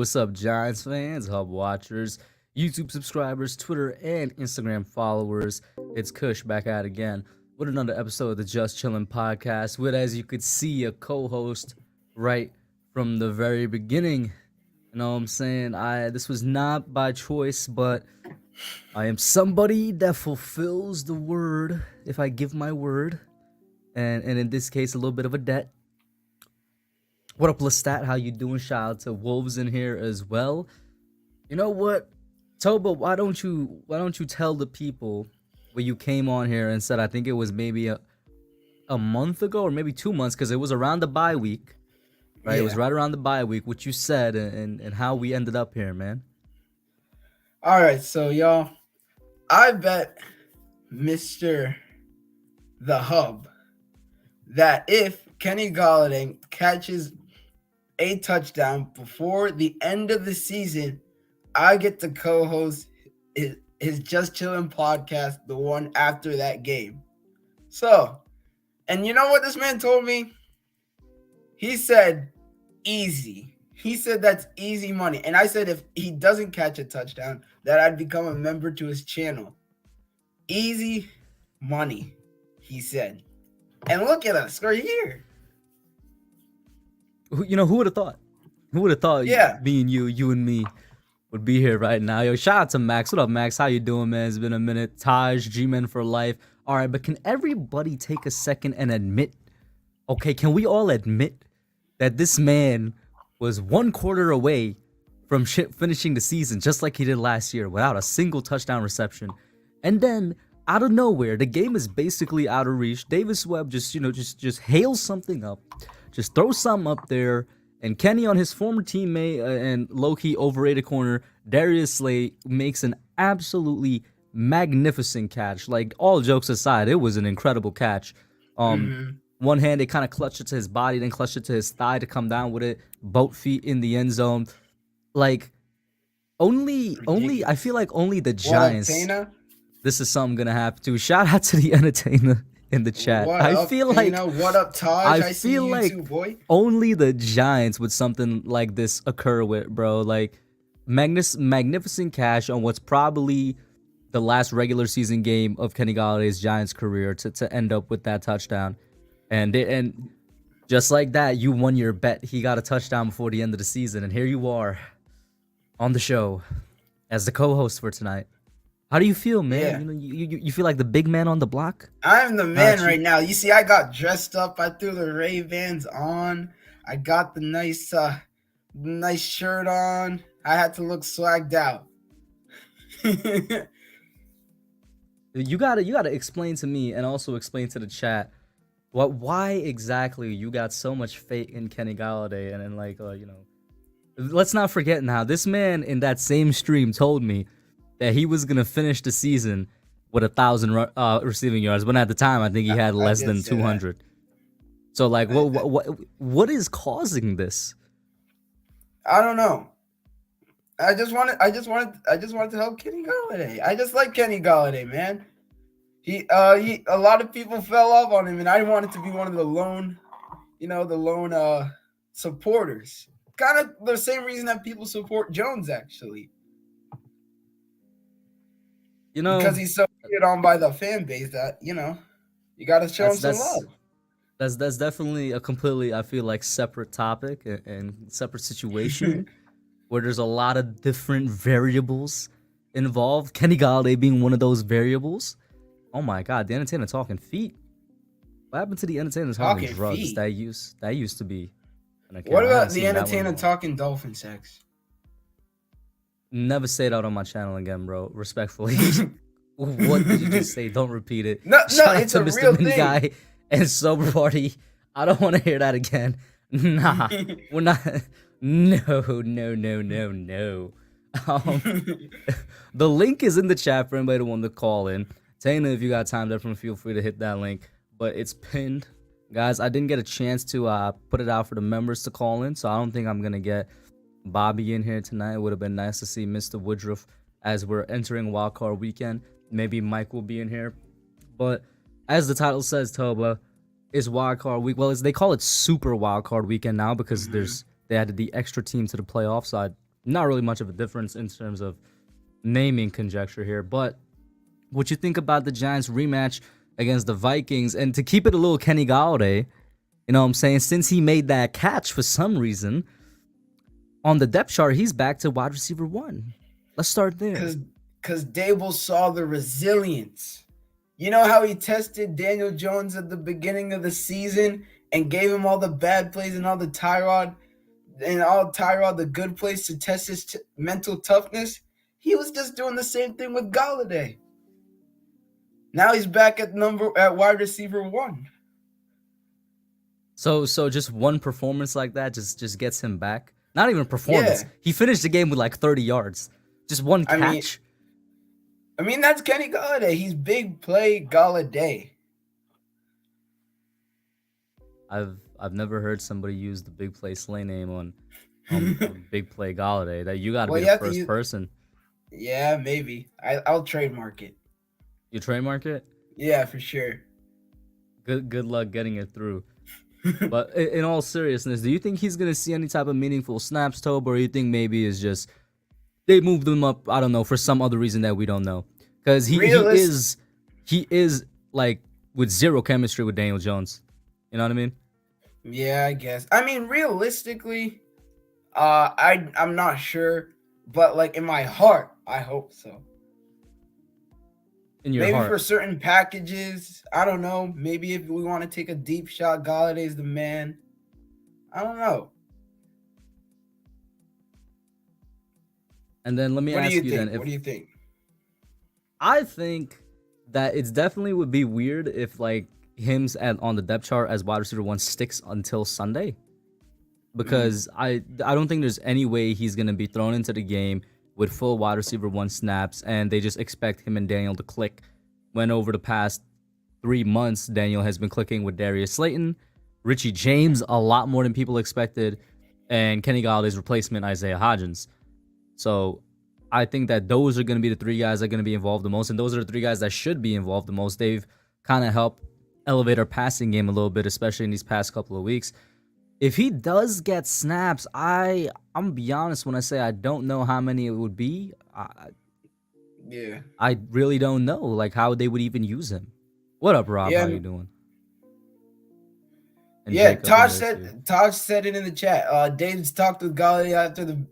What's up, Giants fans, Hub watchers, YouTube subscribers, Twitter and Instagram followers? It's Kush back at it again with another episode of the Just Chillin podcast with, as you could see, a co-host right from the very beginning. You know what I'm saying? This was not by choice, but I am somebody that fulfills the word if I give my word. And in this case, a little bit of a debt. What up, Lestat? How you doing? Shout out to Wolves in here as well. You know what, Toba? Why don't you tell the people when you came on here and said, I think it was maybe a month ago or maybe 2 months, because it was around the bye week, right? Yeah. It was right around the bye week, what you said and how we ended up here, man. All right, so y'all, I bet Mr. The Hub that if Kenny Golladay catches a touchdown before the end of the season, I get to co-host his Just Chillin podcast, the one after that game. So, and you know what this man told me? He said, easy. He said that's easy money. And I said if he doesn't catch a touchdown, that I'd become a member to his channel. Easy money, he said. And look at us, we're here. You know, who would have thought? Who would have thought me and you and me would be here right now? Yo, shout out to Max. What up, Max? How you doing, man? It's been a minute. Taj, G-Men for life. All right, but can everybody take a second and admit, okay, can we all admit that this man was 1 quarter away from finishing the season just like he did last year without a single touchdown reception? And then out of nowhere, the game is basically out of reach. Davis Webb just hails something up, just throws something up there, and Kenny on his former teammate and low-key overrated corner, Darius Slay, makes an absolutely magnificent catch. Like, all jokes aside, it was an incredible catch. One hand, they kind of clutched it to his body, then clutched it to his thigh to come down with it. Both feet in the end zone. Like, I feel like only the Giants. This is something gonna happen to. Shout out to the entertainer in the chat. What up, Taj? I feel see you like too, boy. Only the Giants would something like this occur with, bro. Like, magnificent cash on what's probably the last regular season game of Kenny Galladay's Giants career to end up with that touchdown. And just like that, you won your bet. He got a touchdown before the end of the season, and here you are on the show as the co-host for tonight. How do you feel, man? Yeah. You feel like the big man on the block? I'm the man right now. You see, I got dressed up. I threw the Ray-Bans on. I got the nice shirt on. I had to look swagged out. You gotta explain to me and also explain to the chat why exactly you got so much faith in Kenny Golladay, and then let's not forget now, this man in that same stream told me that he was gonna finish the season with 1,000 receiving yards, but at the time I think he had less than 200. That. So like, what is causing this? I don't know. I just wanted to help Kenny Golladay. I just like Kenny Golladay, man. A lot of people fell off on him, and I wanted to be one of the lone supporters. Kind of the same reason that people support Jones, actually. Because he's so hated on by the fan base that, you got to show him some love. That's definitely a completely, I feel like, separate topic and separate situation where there's a lot of different variables involved. Kenny Golladay being one of those variables. Oh my God, the entertainer talking feet. What happened to the entertainer talking drugs? Feet. That used to be. What about the entertainer talking dolphin sex? Never say that on my channel again, bro. Respectfully. What did you just say? Don't repeat it. No, it's a real thing. Guy and Sober Party. I don't want to hear that again. Nah, we're not. No. The link is in the chat for anybody that want to call in. Tana, if you got time, definitely feel free to hit that link. But it's pinned. Guys, I didn't get a chance to put it out for the members to call in, so I don't think I'm going to get Bobby in here tonight. It would have been nice to see Mr. Woodruff as we're entering Wildcard weekend. Maybe Mike will be in here. But as the title says, Toba, it's Wildcard week. Well, they call it Super Wildcard weekend now because they added the extra team to the playoffs. So I not really much of a difference in terms of naming conjecture here. But what you think about the Giants rematch against the Vikings? And to keep it a little Kenny Golladay, you know what I'm saying? Since he made that catch for some reason on the depth chart, he's back to wide receiver 1. Let's start there. Because Dable saw the resilience. You know how he tested Daniel Jones at the beginning of the season and gave him all the bad plays and all the Tyrod the good plays to test his mental toughness? He was just doing the same thing with Golladay. Now he's back at wide receiver 1. So just one performance like that just gets him back. Not even performance. Yeah. He finished the game with like 30 yards. Just one catch. I mean that's Kenny Golladay. He's big play Golladay. I've never heard somebody use the big play Slay name on big play Golladay. That you got to be the first person. Yeah, maybe. I'll trademark it. You trademark it? Yeah, for sure. Good luck getting it through. But in all seriousness, do you think he's gonna see any type of meaningful snaps, Tobe, or you think maybe it's just they moved him up? I don't know, for some other reason that we don't know. Because he is like with zero chemistry with Daniel Jones. You know what I mean? Yeah, I guess. I mean, realistically, I'm not sure, but like in my heart, I hope so. Maybe for certain packages, I don't know. Maybe if we want to take a deep shot, Galladay's the man. I don't know. And then let me ask you then. What do you think? I think that it's definitely would be weird if like him on the depth chart as wide receiver 1 sticks until Sunday, because I don't think there's any way he's gonna be thrown into the game with full wide receiver 1 snaps, and they just expect him and Daniel to click. When over the past 3 months, Daniel has been clicking with Darius Slayton, Richie James a lot more than people expected, and Kenny Galladay's replacement, Isaiah Hodgins. So I think that those are going to be the 3 guys that are going to be involved the most, and those are the 3 guys that should be involved the most. They've kind of helped elevate our passing game a little bit, especially in these past couple of weeks. If he does get snaps, I'm gonna be honest when I say I don't know how many it would be. Yeah, I really don't know like how they would even use him. What up, Rob? How you doing? And yeah, Taj said it in the chat. Dave's talked with Golladay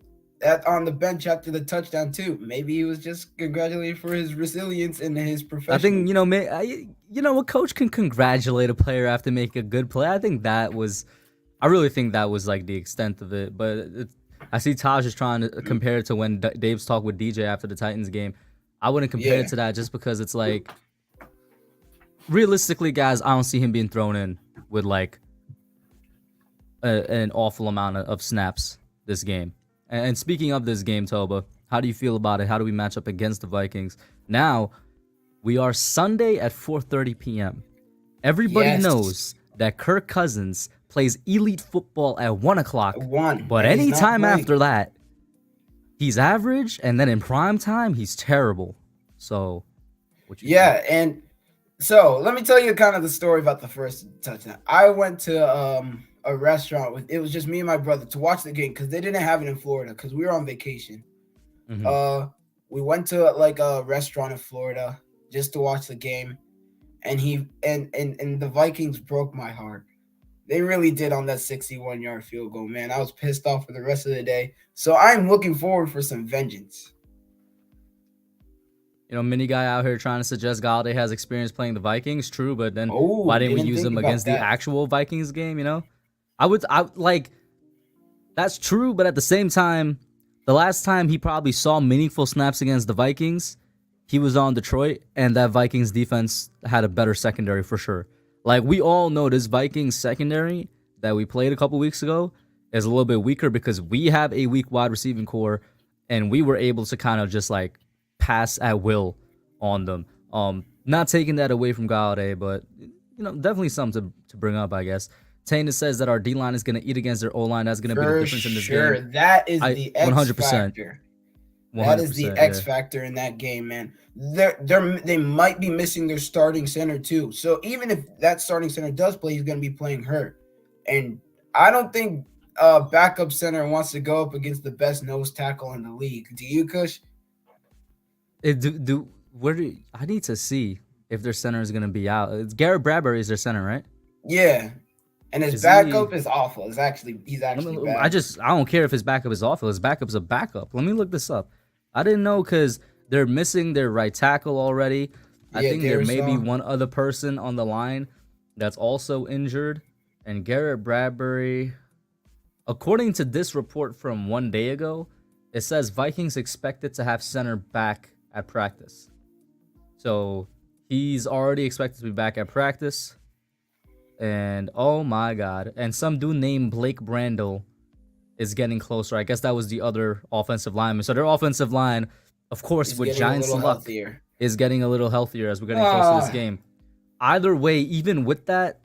on the bench after the touchdown too. Maybe he was just congratulated for his resilience and his professional. I think a coach can congratulate a player after making a good play. I really think that was like the extent of it. But I see Taj is trying to compare it to when Dave's talked with DJ after the Titans game. I wouldn't compare it to that just because it's like, realistically, guys, I don't see him being thrown in with like an awful amount of snaps this game. And speaking of this game, Toba, how do you feel about it? How do we match up against the Vikings? Now, we are Sunday at 4:30 p.m. Everybody knows that Kirk Cousins plays elite football at 1 o'clock. But any time after that, he's average, and then in prime time, he's terrible. So, what you think? And so let me tell you kind of the story about the first touchdown. I went to a restaurant it was just me and my brother to watch the game because they didn't have it in Florida because we were on vacation. Mm-hmm. We went to like a restaurant in Florida just to watch the game, and the Vikings broke my heart. They really did on that 61-yard field goal, man. I was pissed off for the rest of the day. So I'm looking forward for some vengeance. Mini guy out here trying to suggest Golladay has experience playing the Vikings. True, but then why didn't we use him against the actual Vikings game, that's true, but at the same time, the last time he probably saw meaningful snaps against the Vikings, he was on Detroit, and that Vikings defense had a better secondary for sure. Like, we all know this Vikings secondary that we played a couple weeks ago is a little bit weaker because we have a weak wide receiving core, and we were able to kind of just, like, pass at will on them. Not taking that away from Golladay, but, definitely something to bring up, I guess. Tana says that our D-line is going to eat against their O-line. That's going to be the difference in this game. That is the X 100%. factor. That is the X factor in that game, man. They might be missing their starting center too. So even if that starting center does play, he's going to be playing hurt. And I don't think backup center wants to go up against the best nose tackle in the league. Do you, Kush? I need to see if their center is gonna be out. It's Garrett Bradbury is their center, right? Yeah, and his backup is awful. He's actually bad. I don't care if his backup is awful. His backup's a backup. Let me look this up. I didn't know because they're missing their right tackle already. I think there may be one other person on the line that's also injured. And Garrett Bradbury, according to this report from 1 day ago, it says Vikings expected to have center back at practice. So he's already expected to be back at practice. And oh my God. And some dude named Blake Brandel is getting closer. I guess that was the other offensive lineman. So their offensive line, of course, with Giants luck, is getting a little healthier as we're getting close to this game. Either way, even with that,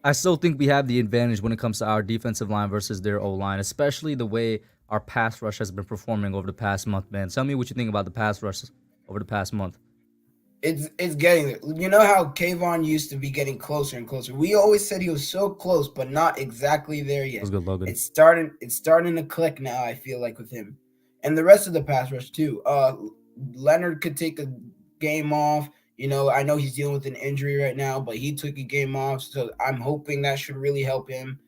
I still think we have the advantage when it comes to our defensive line versus their O-line, especially the way our pass rush has been performing over the past month, man. Tell me what you think about the pass rush over the past month. It's getting there. You know how Kayvon used to be getting closer and closer. We always said he was so close, but not exactly there yet. That was good, Logan. It's starting to click now, I feel like, with him. And the rest of the pass rush too. Leonard could take a game off. You know, I know he's dealing with an injury right now, but he took a game off, so I'm hoping that should really help him.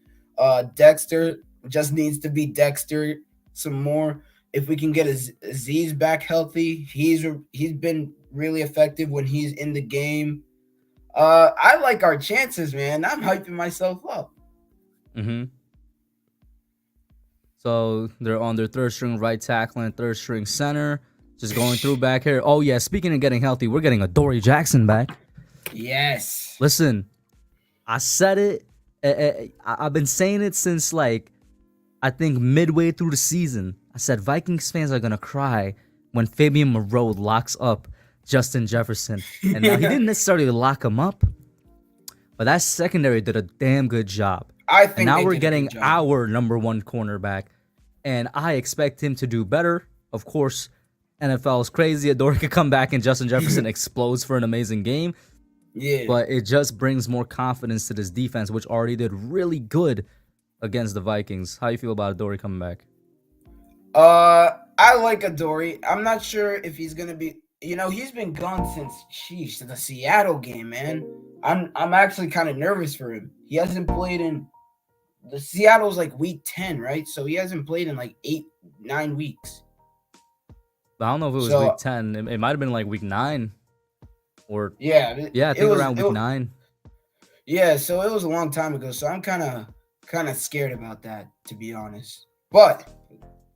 Dexter just needs to be Dexter some more. If we can get Aziz back healthy, he's been really effective when he's in the game. I like our chances, man. I'm hyping myself up. Mm-hmm. So they're on their third string right tackle and third string center. Just going through back here. Oh, yeah. Speaking of getting healthy, we're getting Adoree Jackson back. Yes. Listen, I said it. I've been saying it since, like, I think midway through the season. I said Vikings fans are going to cry when Fabian Moreau locks up Justin Jefferson. And now he didn't necessarily lock him up, but that secondary did a damn good job. I think. And now we're getting our number one cornerback, and I expect him to do better. Of course, NFL is crazy. Adoree could come back and Justin Jefferson explodes for an amazing game. Yeah. But it just brings more confidence to this defense, which already did really good against the Vikings. How you feel about Adoree coming back? I like Adoree. I'm not sure if he's gonna be. You know, he's been gone since the Seattle game, man. I'm actually kind of nervous for him. He hasn't played in the Seattle's like week 10, right? So he hasn't played in like 8-9 weeks. I don't know if it was week 10. It might have been like week 9. Or yeah, I think around week 9. Yeah, so it was a long time ago. So I'm kind of scared about that, to be honest. But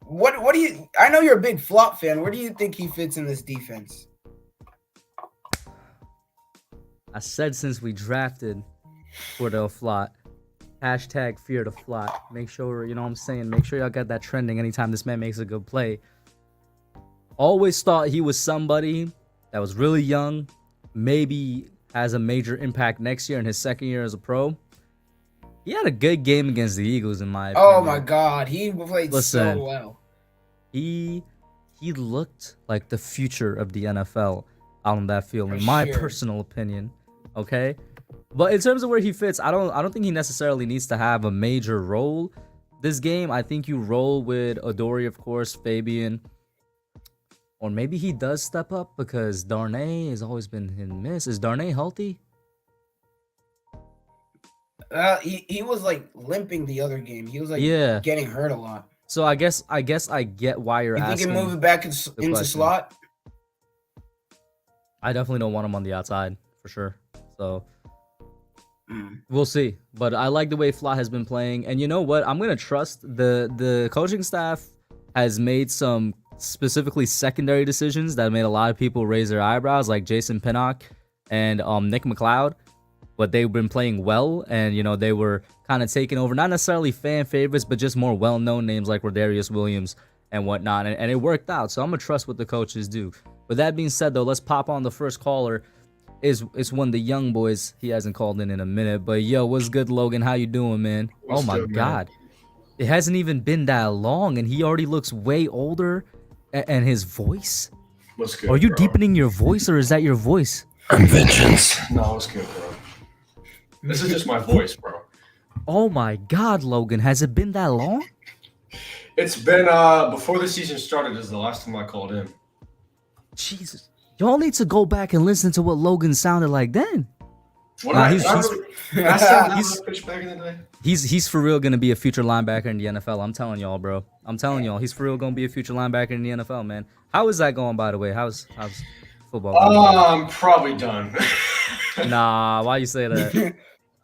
what do you? I know you're a big flop fan. Where do you think he fits in this defense? I said since we drafted Cordell Flott, hashtag fear the Flott. Make sure, you know what I'm saying? Make sure y'all got that trending anytime this man makes a good play. Always thought he was somebody that was really young, maybe has a major impact next year in his second year as a pro. He had a good game against the Eagles, in my opinion. Oh my God, he played so well. He looked like the future of the NFL out on that field, in my personal opinion. Okay, but in terms of where he fits, I don't think he necessarily needs to have a major role this game. I think you roll with Adoree, of course, Fabian. Or maybe he does step up because Darnay has always been hit and miss. Is Darnay healthy? He was like limping the other game. He was like getting hurt a lot. So I guess I get why you're asking. You think he move it back into slot? I definitely don't want him on the outside for sure. So we'll see. But I like the way Flott has been playing, and you know what? I'm gonna trust the coaching staff has made some specifically secondary decisions that made a lot of people raise their eyebrows, like Jason Pinnock and Nick McLeod. But they've been playing well, and you know they were kind of taking over, not necessarily fan favorites, but just more well-known names like Rodarius Williams and whatnot, and it worked out. So I'm gonna trust what the coaches do. With that being said, though, let's pop on the first caller. Is one of the young boys. He hasn't called in a minute, but yo, what's good, Logan? How you doing, man? Oh my God, it hasn't even been that long, and he already looks way older. And his voice? What's good, Are you bro? deepening your voice, or is that your voice? I'm vengeance. No, what's good, bro? This is just my voice, bro. Oh my God, Logan, has it been that long? It's been before the season started is the last time I called in. Jesus, y'all need to go back and listen to what Logan sounded like then. He's back in the day. He's for real gonna be a future linebacker in the NFL. I'm telling y'all, bro. I'm telling y'all, he's for real gonna be a future linebacker in the NFL, man. How is that going, by the way? How's football going? I'm probably done. Nah, why you say that?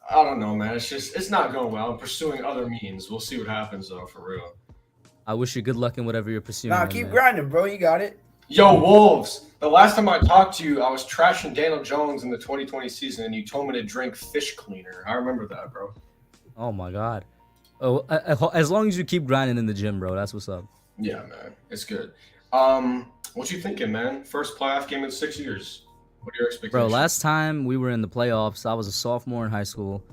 I don't know, man. It's not going well. I'm pursuing other means. We'll see what happens, though, for real. I wish you good luck in whatever you're pursuing. Nah, keep grinding, bro. You got it. Yo, Wolves. The last time I talked to you, I was trashing Daniel Jones in the 2020 season, and you told me to drink fish cleaner. I remember that, bro. Oh my God. Oh, as long as you keep grinding in the gym, bro. That's what's up. Yeah, man. It's good. What you thinking, man? First playoff game in 6 years. What are your expectations? Bro, last time we were in the playoffs, I was a sophomore in high school.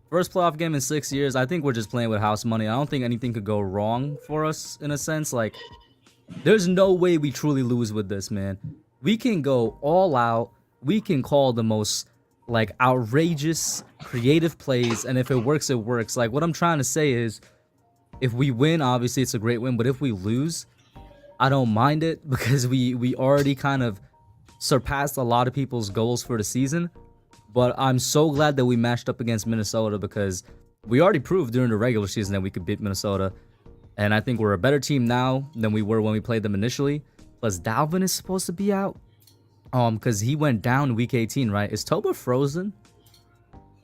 First playoff game in 6 years. I think we're just playing with house money. I don't think anything could go wrong for us in a sense. Like, there's no way we truly lose with this, man. We can go all out. We can call the most like outrageous, creative plays, and if it works, it works. Like, what I'm trying to say is, if we win, obviously it's a great win. But if we lose, I don't mind it because we already kind of surpassed a lot of people's goals for the season. But I'm so glad that we matched up against Minnesota because we already proved during the regular season that we could beat Minnesota. And I think we're a better team now than we were when we played them initially. Plus, Dalvin is supposed to be out. Because he went down week 18, right? Is Toba frozen?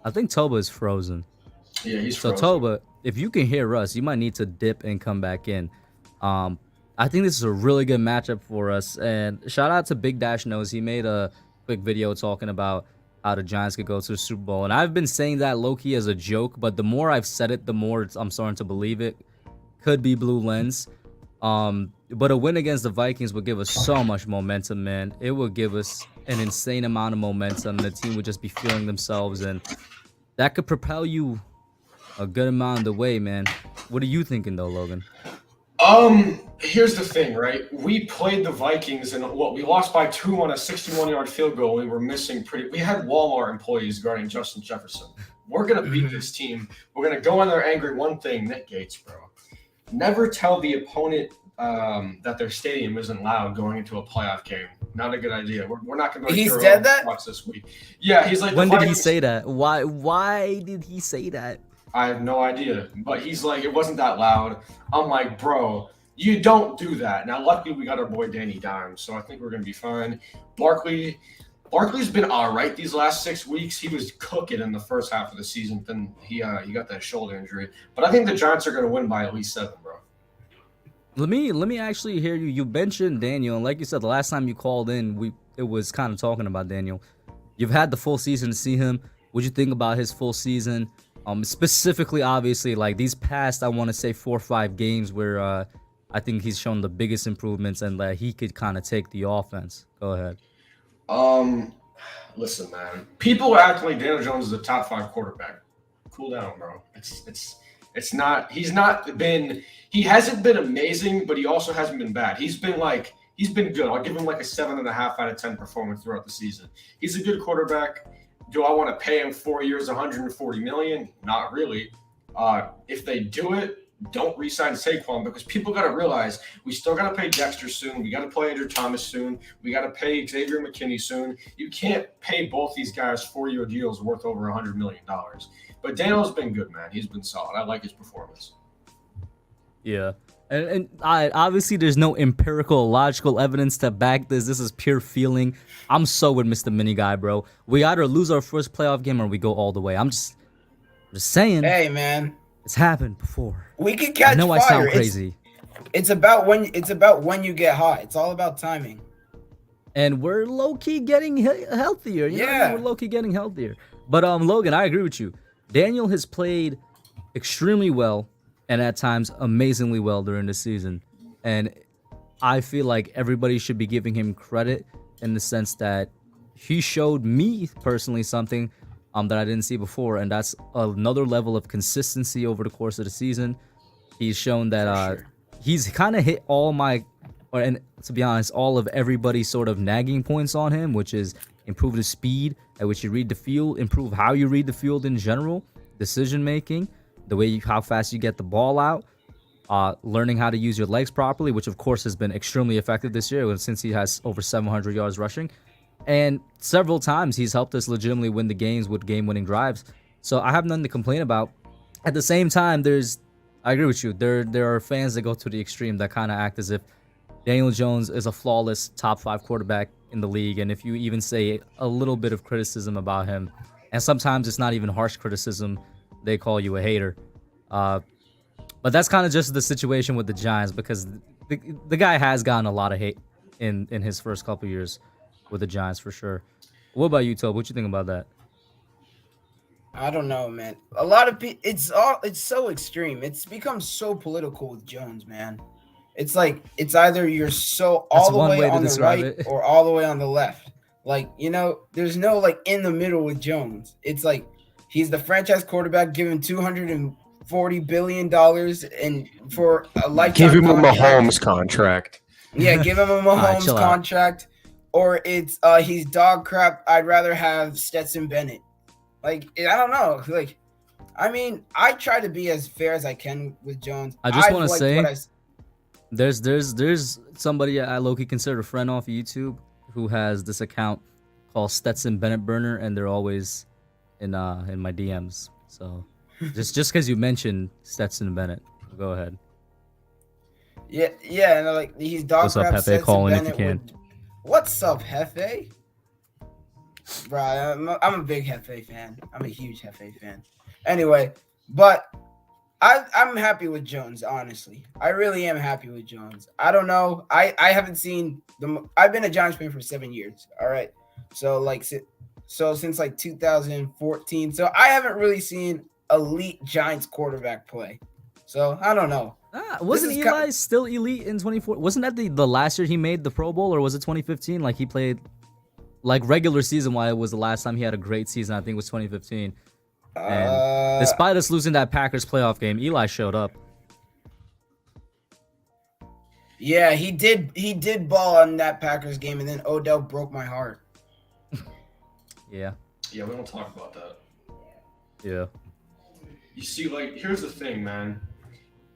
I think Toba is frozen. Yeah, he's frozen. So Toba, if you can hear us, you might need to dip and come back in. I think this is a really good matchup for us. And shout out to Big Dash Knows. He made a quick video talking about how the Giants could go to the Super Bowl. And I've been saying that low-key as a joke, but the more I've said it, the more I'm starting to believe it. Could be blue lens. But a win against the Vikings would give us so much momentum, man. It would give us an insane amount of momentum. The team would just be feeling themselves, and that could propel you a good amount of the way, man. What are you thinking, though, Logan? Here's the thing, right? We played the Vikings, and we lost by 2 on a 61-yard field goal. We were missing we had Walmart employees guarding Justin Jefferson. We're going to beat this team. We're going to go in there angry. One thing, Nick Gates, bro. Never tell the opponent that their stadium isn't loud going into a playoff game. Not a good idea. We're not going to go. He's dead that? This week. Yeah, he's like. When did he say that? Why did he say that? I have no idea. But he's like, it wasn't that loud. I'm like, bro, you don't do that. Now, luckily, we got our boy Danny Dimes, so I think we're going to be fine. Barkley's been all right these last 6 weeks. He was cooking in the first half of the season. Then he got that shoulder injury. But I think the Giants are going to win by at least 7, bro. Let me actually hear you. You mentioned Daniel, and like you said, the last time you called in, it was kind of talking about Daniel. You've had the full season to see him. What'd you think about his full season? Specifically, obviously, like these past, I want to say 4 or 5 games where I think he's shown the biggest improvements and that he could kind of take the offense. Go ahead. Listen, man. People act like Daniel Jones is a top 5 quarterback. Cool down, bro. It's not. He hasn't been amazing, but he also hasn't been bad. He's been good. I'll give him like a 7.5 out of 10 performance throughout the season. He's a good quarterback. Do I want to pay him 4 years, $140 million? Not really. If they do it, don't re-sign Saquon because people got to realize we still got to pay Dexter soon. We got to play Andrew Thomas soon. We got to pay Xavier McKinney soon. You can't pay both these guys 4-year deals worth over $100 million. But Daniel's been good, man. He's been solid. I like his performance. Yeah. And obviously there's no empirical, logical evidence to back this. This is pure feeling. I'm so with Mr. Mini Guy, bro. We either lose our first playoff game or we go all the way. I'm just saying. Hey, man. It's happened before. We can catch fire. I know I sound crazy. It's about when you get hot. It's all about timing. And we're low-key getting healthier. You know what I mean? We're low-key getting healthier. But Logan, I agree with you. Daniel has played extremely well and at times amazingly well during the season. And I feel like everybody should be giving him credit in the sense that he showed me personally something that I didn't see before, and that's another level of consistency over the course of the season. He's shown that he's kind of hit and to be honest, all of everybody's sort of nagging points on him, which is improve the speed at which you read the field, improve how you read the field in general, decision making, the way how fast you get the ball out, learning how to use your legs properly, which of course has been extremely effective this year since he has over 700 yards rushing. And several times he's helped us legitimately win the games with game-winning drives. So I have nothing to complain about. At the same time, I agree with you. There are fans that go to the extreme that kind of act as if Daniel Jones is a flawless top 5 quarterback in the league. And if you even say a little bit of criticism about him, and sometimes it's not even harsh criticism, they call you a hater. But that's kind of just the situation with the Giants, because the guy has gotten a lot of hate in his first couple years with the Giants for sure. What about you, Tobe? What you think about that? I don't know, man. A lot of people, it's so extreme. It's become so political with Jones, man. It's like it's either you're so all the way on the right or all the way on the left. Like, there's no like in the middle with Jones. It's like he's the franchise quarterback given $240 billion and for a lifetime. Give him a Mahomes contract. Yeah, give him a Mahomes contract. Or it's he's dog crap. I'd rather have Stetson Bennett. Like, I don't know. Like, I mean, I try to be as fair as I can with Jones. I just want to say, there's somebody I low-key consider a friend off YouTube who has this account called Stetson Bennett Burner, and they're always in my DMs. So just because you mentioned Stetson Bennett, go ahead. Yeah, and like he's dog crap. What's up, Hefe? Call in if you can. What's up, Hefe? Bro, I'm a big Hefe fan. I'm a huge Hefe fan. Anyway, but I'm happy with Jones, honestly. I really am happy with Jones. I don't know. I haven't seen I've been a Giants fan for 7 years. All right. So since like 2014. So I haven't really seen elite Giants quarterback play. So I don't know. Wasn't Eli still elite in 2014? Wasn't that the last year he made the Pro Bowl, or was it 2015? Like he played like regular season while it was the last time he had a great season. I think it was 2015. And despite us losing that Packers playoff game, Eli showed up. Yeah, he did ball on that Packers game, and then Odell broke my heart. Yeah, we don't talk about that. Yeah. You see, like, here's the thing, man.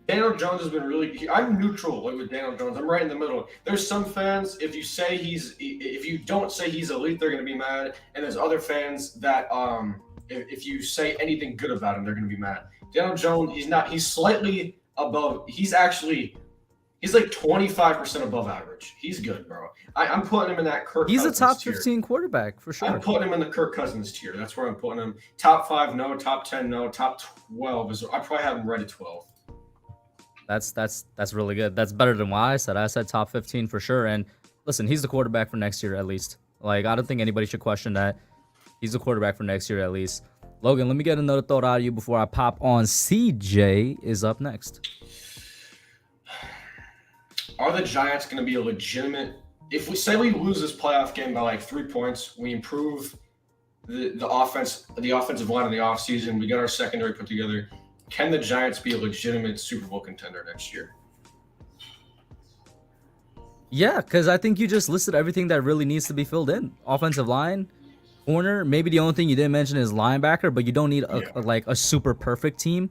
Daniel Jones has been really. I'm neutral with Daniel Jones. I'm right in the middle. There's some fans, if you don't say he's elite, they're gonna be mad. And there's other fans that if you say anything good about him, they're gonna be mad. Daniel Jones, he's not. He's slightly above. He's like 25% above average. He's good, bro. I'm putting him in that Kirk. He's a top 15 quarterback for sure. I'm putting him in the Kirk Cousins tier. That's where I'm putting him. Top 5, no. Top 10, no. Top 12 is. I probably have him right at 12. That's really good. That's better than what I said. I said top 15 for sure. And listen, he's the quarterback for next year at least. Like, I don't think anybody should question that. He's the quarterback for next year at least. Logan, let me get another thought out of you before I pop on. CJ is up next. Are the Giants going to be a legitimate? If we say we lose this playoff game by like 3 points, we improve the offensive line in the offseason, we got our secondary put together. Can the Giants be a legitimate Super Bowl contender next year? Yeah, because I think you just listed everything that really needs to be filled in. Offensive line, corner. Maybe the only thing you didn't mention is linebacker, but you don't need a super perfect team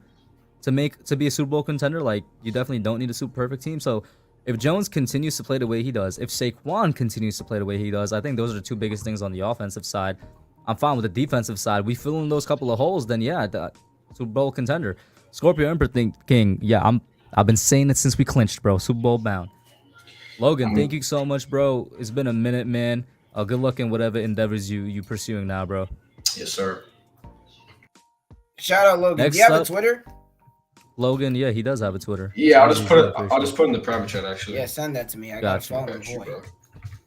to be a Super Bowl contender. Like, you definitely don't need a super perfect team. So if Jones continues to play the way he does, if Saquon continues to play the way he does, I think those are the two biggest things on the offensive side. I'm fine with the defensive side. We fill in those couple of holes, then yeah, Super Bowl contender. Scorpio Emperor King, yeah, I've been saying it since we clinched, bro. Super Bowl bound. Logan, thank you so much, bro. It's been a minute, man. Good luck in whatever endeavors you pursuing now, bro. Yes, sir. Shout out, Logan. Next Do you have up, a Twitter? Logan, yeah, he does have a Twitter. Yeah, I'll just put it in the private chat, actually. Yeah, send that to me. I got to follow you, boy.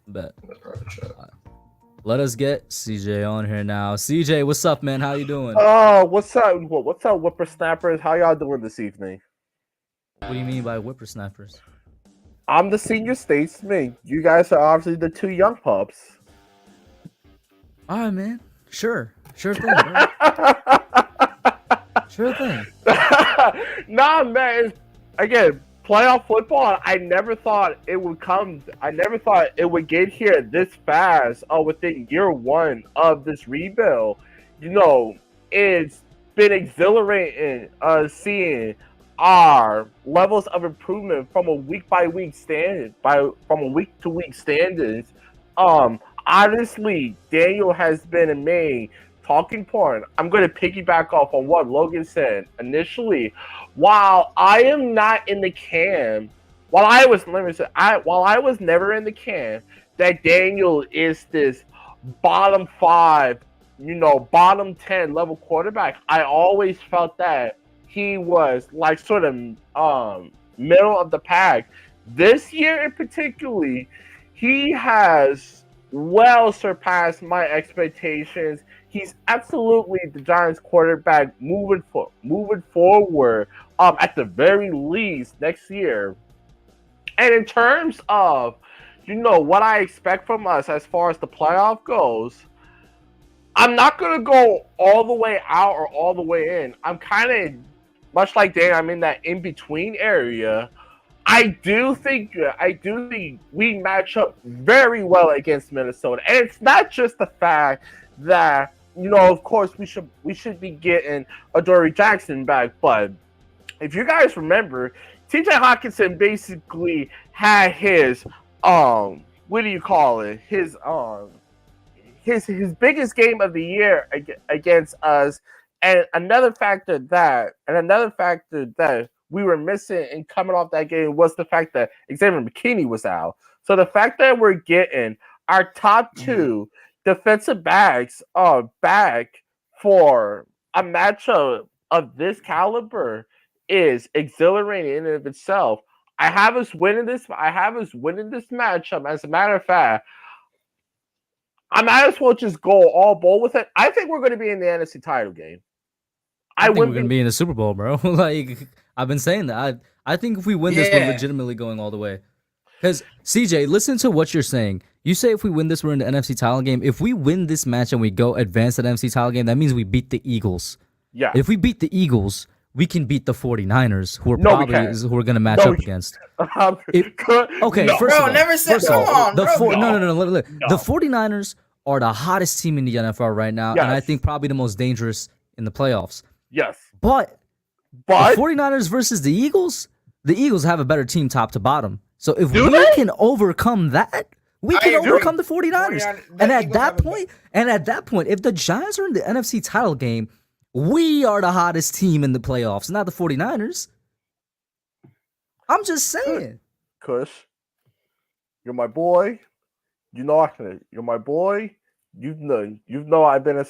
Bet. In the private chat. Let us get CJ on here now. CJ, what's up, man? How you doing? Oh, what's up? What's up, whippersnappers? How y'all doing this evening? What do you mean by whippersnappers? I'm the senior statesman. You guys are obviously the two young pups. All right, man. Sure thing, bro. Sure thing. Nah, man. Again, playoff football, I never thought it would come. I never thought it would get here this fast. Within year one of this rebuild, it's been exhilarating. Seeing our levels of improvement from a week to week standards. Honestly, Daniel has been a main talking point. I'm going to piggyback off on what Logan said initially. While I am not in the camp, while I was never in the camp that Daniel is this bottom 5, bottom 10 level quarterback, I always felt that he was like sort of middle of the pack. This year in particularly, he has well surpassed my expectations. He's absolutely the Giants quarterback moving forward. At the very least next year. And in terms of, what I expect from us as far as the playoff goes, I'm not gonna go all the way out or all the way in. I'm kind of much like Dan. I'm in that in between area. I do think we match up very well against Minnesota, and it's not just the fact that of course we should be getting Adoree Jackson back, but if you guys remember, T.J. Hawkinson basically had his what do you call it? His biggest game of the year against us, and another factor that we were missing in coming off that game was the fact that Xavier McKinney was out. So the fact that we're getting our top 2 defensive backs back for a matchup of this caliber is exhilarating in and of itself. I have us winning this matchup. As a matter of fact, I might as well just go all bold with it. I think we're going to be in the NFC title game. I think we're going to be in the Super Bowl, bro. Like, I've been saying that. I think if we win this, we're legitimately going all the way. Because, CJ, listen to what you're saying. You say if we win this, we're in the NFC title game. If we win this match and we go advance to the NFC title game, that means we beat the Eagles. Yeah. If we beat the Eagles, we can beat the 49ers, who are going to match up against. Okay, no, first of all, never said, come on, No. The 49ers are the hottest team in the NFL right now, and I think probably the most dangerous in the playoffs. Yes. But the 49ers versus the Eagles have a better team top to bottom. So if we can overcome that, we can overcome the 49ers. And at that point, if the Giants are in the NFC title game, we are the hottest team in the playoffs, not the 49ers. I'm just saying. Kush, you're my boy. You're my boy. I've been a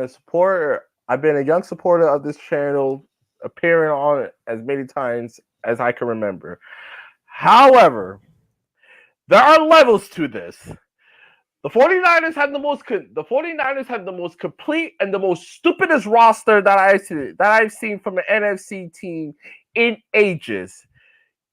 supporter. I've been a young supporter of this channel, appearing on it as many times as I can remember. However, there are levels to this. The 49ers have the most complete and the most stupidest roster that I've seen from an NFC team in ages.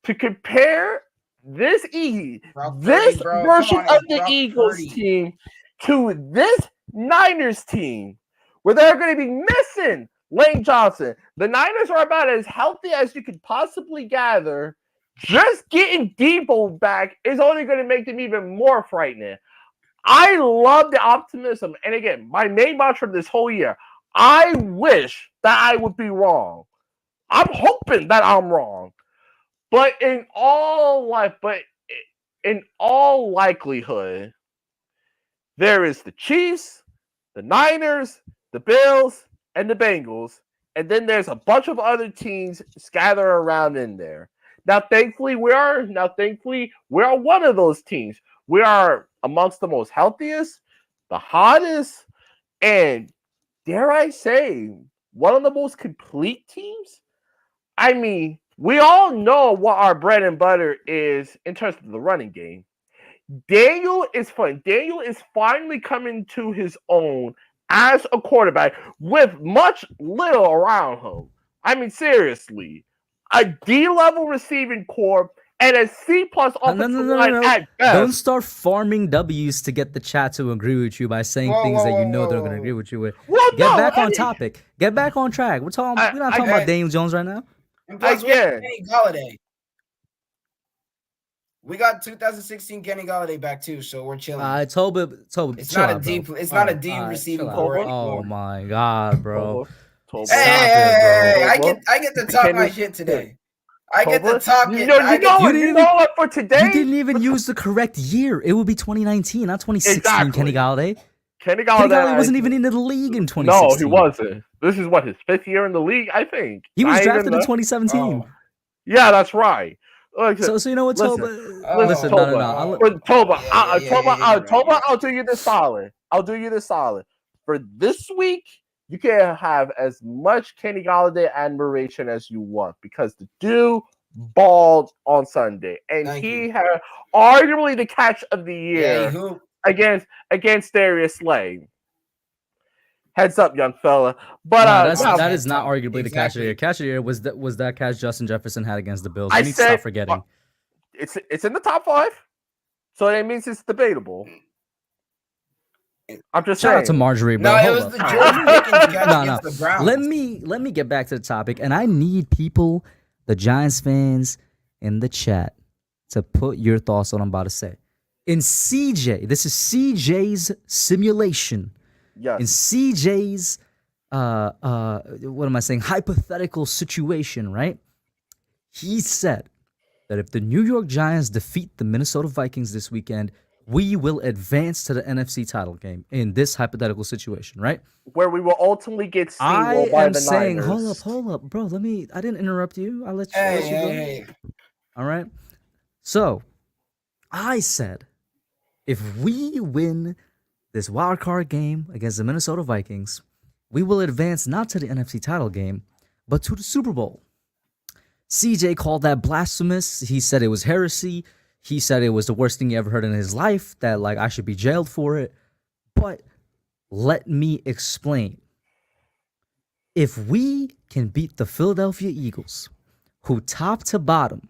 To compare this version of the Eagles team to this Niners team, where they're going to be missing Lane Johnson. The Niners are about as healthy as you could possibly gather. Just getting Debo back is only going to make them even more frightening. I love the optimism. And again, my main mantra this whole year, I wish that I would be wrong. I'm hoping that I'm wrong. But in all likelihood, there is the Chiefs, the Niners, the Bills, and the Bengals. And then there's a bunch of other teams scattered around in there. Now, thankfully, we are one of those teams. We are amongst the most healthiest, the hottest, and dare I say, one of the most complete teams. I mean, we all know what our bread and butter is in terms of the running game. Daniel is fun. Daniel is finally coming to his own as a quarterback with much little around him. I mean, seriously, a D-level receiving corps and a C-plus offensive line at best. Don't start farming W's to get the chat to agree with you by saying things that you know they're going to agree with you with. Get back on topic. Get back on track. We're not talking about Daniel Jones right now. And plus, Kenny Golladay. We got 2016 Kenny Golladay back too, so we're chilling. Toba, it's chill not out, a deep. bro. It's not a deep receiving core Oh anymore. my god, bro! Toba. Hey, I get to talk my shit today. I get to talk it. You know what? For today, you didn't even use the correct year. It would be 2019, not 2016. Exactly. Kenny Galladay. Kenny Galladay wasn't even in the league in 2016. No, he wasn't. This is his 5th year in the league, I think. He was drafted in 2017. Oh. Yeah, that's right. So you know what, Toba? Listen, no. Toba, I'll do you this solid. For this week, you can have as much Kenny Galladay admiration as you want because the dude balled on Sunday, and he had arguably the catch of the year against Darius Slay. Heads up, young fella. But that is not arguably the catch of the year. Catch of the year was that catch Justin Jefferson had against the Bills. You need to stop forgetting. It's in the top 5, so that means it's debatable. I'm just saying. Shout out to Marjorie, bro. No, it was the Jordan Pickens catch against the Browns. Let me get back to the topic, and I need people, the Giants fans, in the chat to put your thoughts on what I'm about to say. In CJ, this is CJ's simulation. Yes. In CJ's what am I saying? Hypothetical situation, right? He said that if the New York Giants defeat the Minnesota Vikings this weekend, we will advance to the NFC title game in this hypothetical situation, right? Where we will ultimately get steamrolled by the Niners. Hold up, bro. I didn't interrupt you. I'll let you go. All right. So, I said, if we win this wildcard game against the Minnesota Vikings, we will advance not to the NFC title game, but to the Super Bowl. CJ called that blasphemous. He said it was heresy. He said it was the worst thing he ever heard in his life, that like I should be jailed for it. But let me explain. If we can beat the Philadelphia Eagles, who top to bottom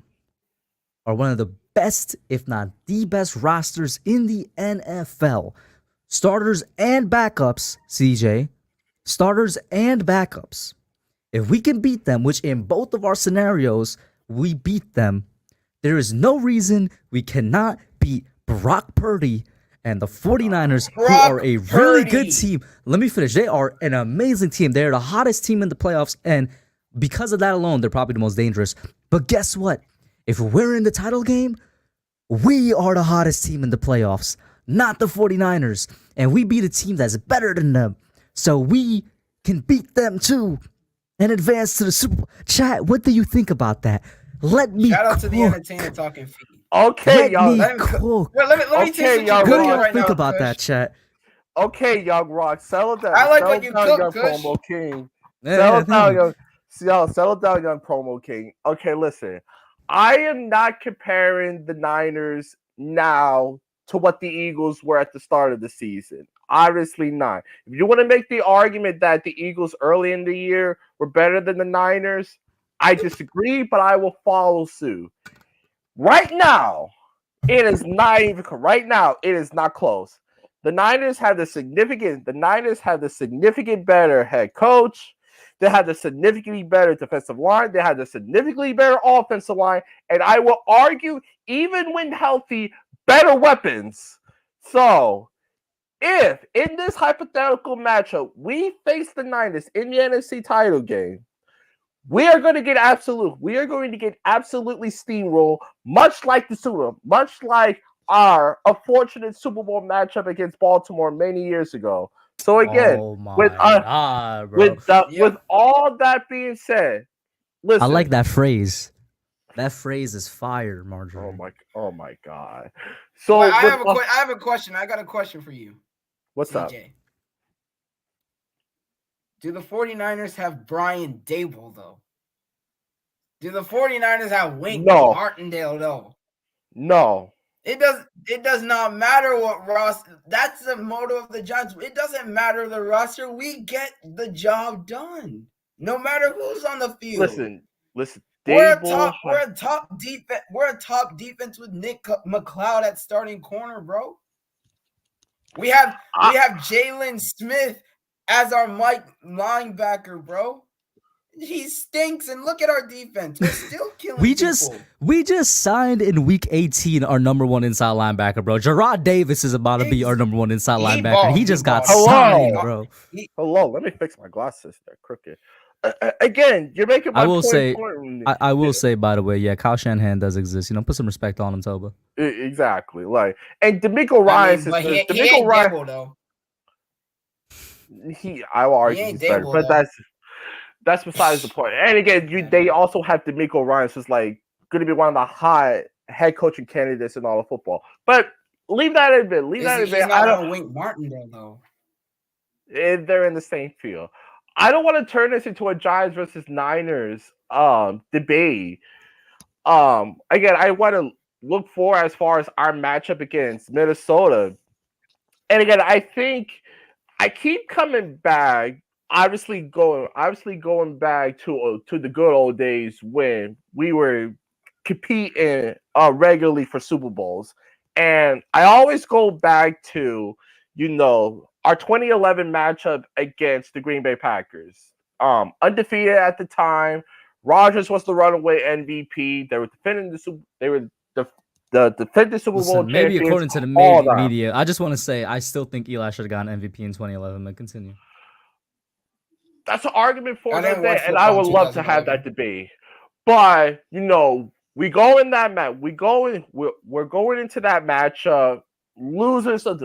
are one of the best, if not the best rosters in the NFL, starters and backups, CJ, starters and backups. If we can beat them, which in both of our scenarios, we beat them, there is no reason we cannot beat Brock Purdy and the 49ers, who are a really good team. Let me finish. They are an amazing team. They're the hottest team in the playoffs, and because of that alone, they're probably the most dangerous. But guess what? If we're in the title game, we are the hottest team in the playoffs, not the 49ers. And we beat a team that's better than them. So we can beat them too and advance to the Super Bowl. Chat, what do you think about that? Let me Shout out to the entertainer talking feet. Okay, y'all. Let me okay, y'all. What do y'all think about that, chat? Okay, Young Rock. Settle down. I like what you cook, Kush. Promo King. Settle down, young Promo King. Okay, listen. I am not comparing the Niners now to what the Eagles were at the start of the season. Obviously not. If you want to make the argument that the Eagles early in the year were better than the Niners, I disagree, but I will follow suit. Right now, it is not even. Right now, it is not close. The Niners have the significant better head coach. They had the significantly better defensive line. They had the significantly better offensive line, and I will argue, even when healthy, better weapons. So, if in this hypothetical matchup we face the Niners in the NFC title game, we are going to get absolutely steamrolled, much like our unfortunate Super Bowl matchup against Baltimore many years ago. So again, with all that being said, listen. I like that phrase. That phrase is fire, Marjorie. Oh my God. So I have a question. I got a question for you. What's CJ. up? Do the 49ers have Brian Dable, though? Do the 49ers have Wink Martindale, though? No. It does not matter what roster. That's the motto of the Giants. It doesn't matter the roster. We get the job done. No matter who's on the field. Listen. We're a top defense with Nick McLeod at starting corner, bro. We have Jalen Smith as our Mike linebacker, bro. he stinks, and look at our defense. We're still killing people. We just signed in week 18 our number one inside linebacker, bro. Gerard Davis is about to be our number one inside linebacker. He just got signed, bro. Hello, let me fix my glasses. They're crooked. Again, you're making my point. I will say, by the way, yeah, Kyle Shanahan does exist. Put some respect on him, Toba. Exactly. And DeMeco Ryan, he ain't Dable, though. I will argue he's better, but that's besides the point. And again, they also have DeMeco Ryan, who's like going to be one of the hot head coaching candidates in all of football. But leave that in bit. He's not Wink Martin though. They're in the same field. I don't want to turn this into a Giants versus Niners debate. Again, I want to look for as far as our matchup against Minnesota. And again, I think I keep coming back. Obviously going back to the good old days when we were competing regularly for Super Bowls, and I always go back to our 2011 matchup against the Green Bay Packers. Undefeated at the time. Rodgers was the runaway MVP. They were defending the Super Bowl. Maybe according to the media, I just want to say I still think Eli should have gotten MVP in 2011. But continue. That's an argument for that day, and I would love to have that debate. But we go in that match. We're going into that matchup. Losers of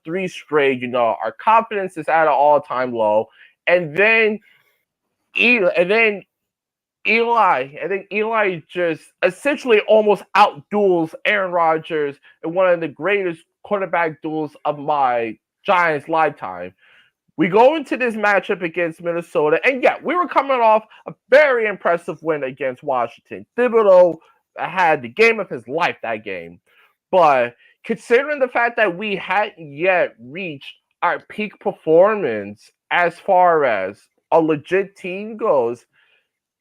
three straight. Our confidence is at an all-time low, and then Eli just essentially almost outduels Aaron Rodgers in one of the greatest quarterback duels of my Giants lifetime. We go into this matchup against Minnesota, and we were coming off a very impressive win against Washington. Thibodeau had the game of his life that game. But considering the fact that we hadn't yet reached our peak performance as far as a legit team goes,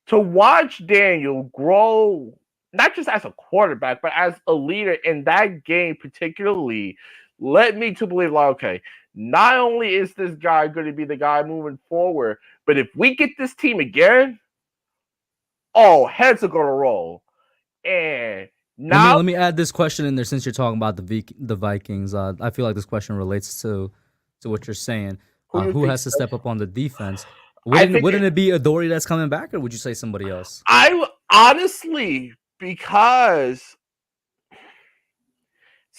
to watch Daniel grow, not just as a quarterback, but as a leader in that game particularly, led me to believe, okay, not only is this guy going to be the guy moving forward, but if we get this team again, heads are going to roll. And now, let me add this question in there since you're talking about the Vikings. I feel like this question relates to what you're saying. Who has to step up on the defense? Wouldn't it be Adoree that's coming back, or would you say somebody else? I honestly, because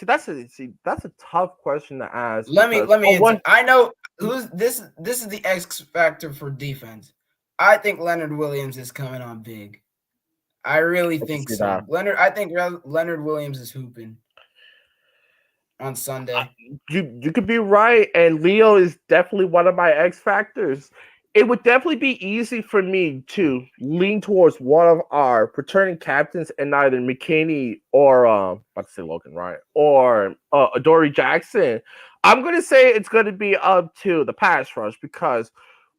that's a tough question to ask. Let me answer. I know this is the X factor for defense. I think Leonard Williams is coming on big. I really think so. I think Leonard Williams is hooping on Sunday. You could be right, and Leo is definitely one of my X factors. It would definitely be easy for me to lean towards one of our returning captains and either McKinney or about to say Logan Ryan or Adoree Jackson. I'm going to say it's going to be up to the pass rush because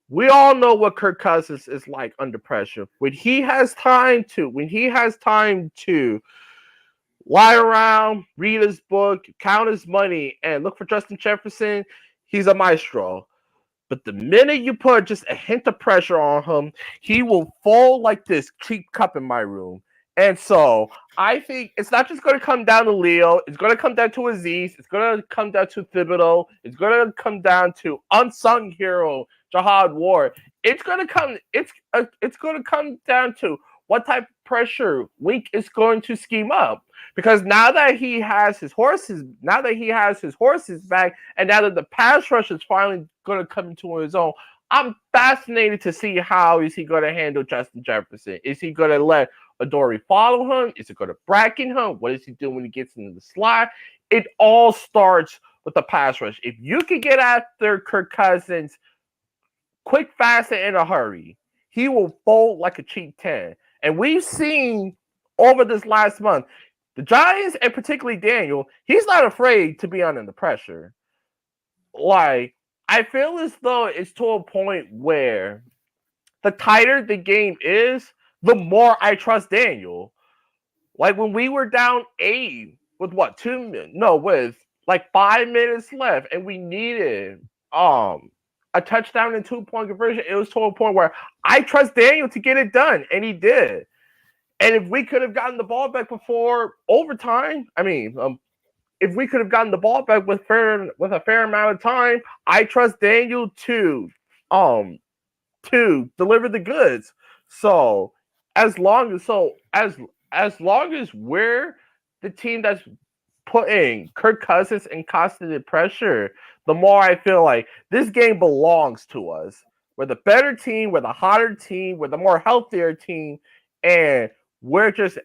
we all know what Kirk Cousins is like under pressure. When he has time to lie around, read his book, count his money, and look for Justin Jefferson, he's a maestro. But the minute you put just a hint of pressure on him, he will fall like this cheap cup in my room. And so I think it's not just going to come down to Leo. It's going to come down to Aziz. It's going to come down to Thibodeau. It's going to come down to unsung hero Jihad Ward. It's going to come down to what type of pressure Wink is going to scheme up. Because now that he has his horses back, and now that the pass rush is finally going to come into his own, I'm fascinated to see how is he going to handle Justin Jefferson. Is he going to let Adoree follow him? Is he going to bracket him? What is he doing when he gets into the slot? It all starts with the pass rush. If you can get after Kirk Cousins quick, fast, and in a hurry, he will fold like a cheap 10. And we've seen over this last month, the Giants, and particularly Daniel, he's not afraid to be under the pressure. Like, I feel as though it's to a point where the tighter the game is, the more I trust Daniel. Like when we were down 8 with with like 5 minutes left, and we needed a touchdown and 2-point conversion. It was to a point where I trust Daniel to get it done, and he did. And if we could have gotten the ball back before overtime, if we could have gotten the ball back with a fair amount of time, I trust Daniel to deliver the goods. So as long as we're the team that's putting Kirk Cousins in constant pressure, the more I feel like this game belongs to us. We're the better team, we're the hotter team, we're the more healthier team, and we're just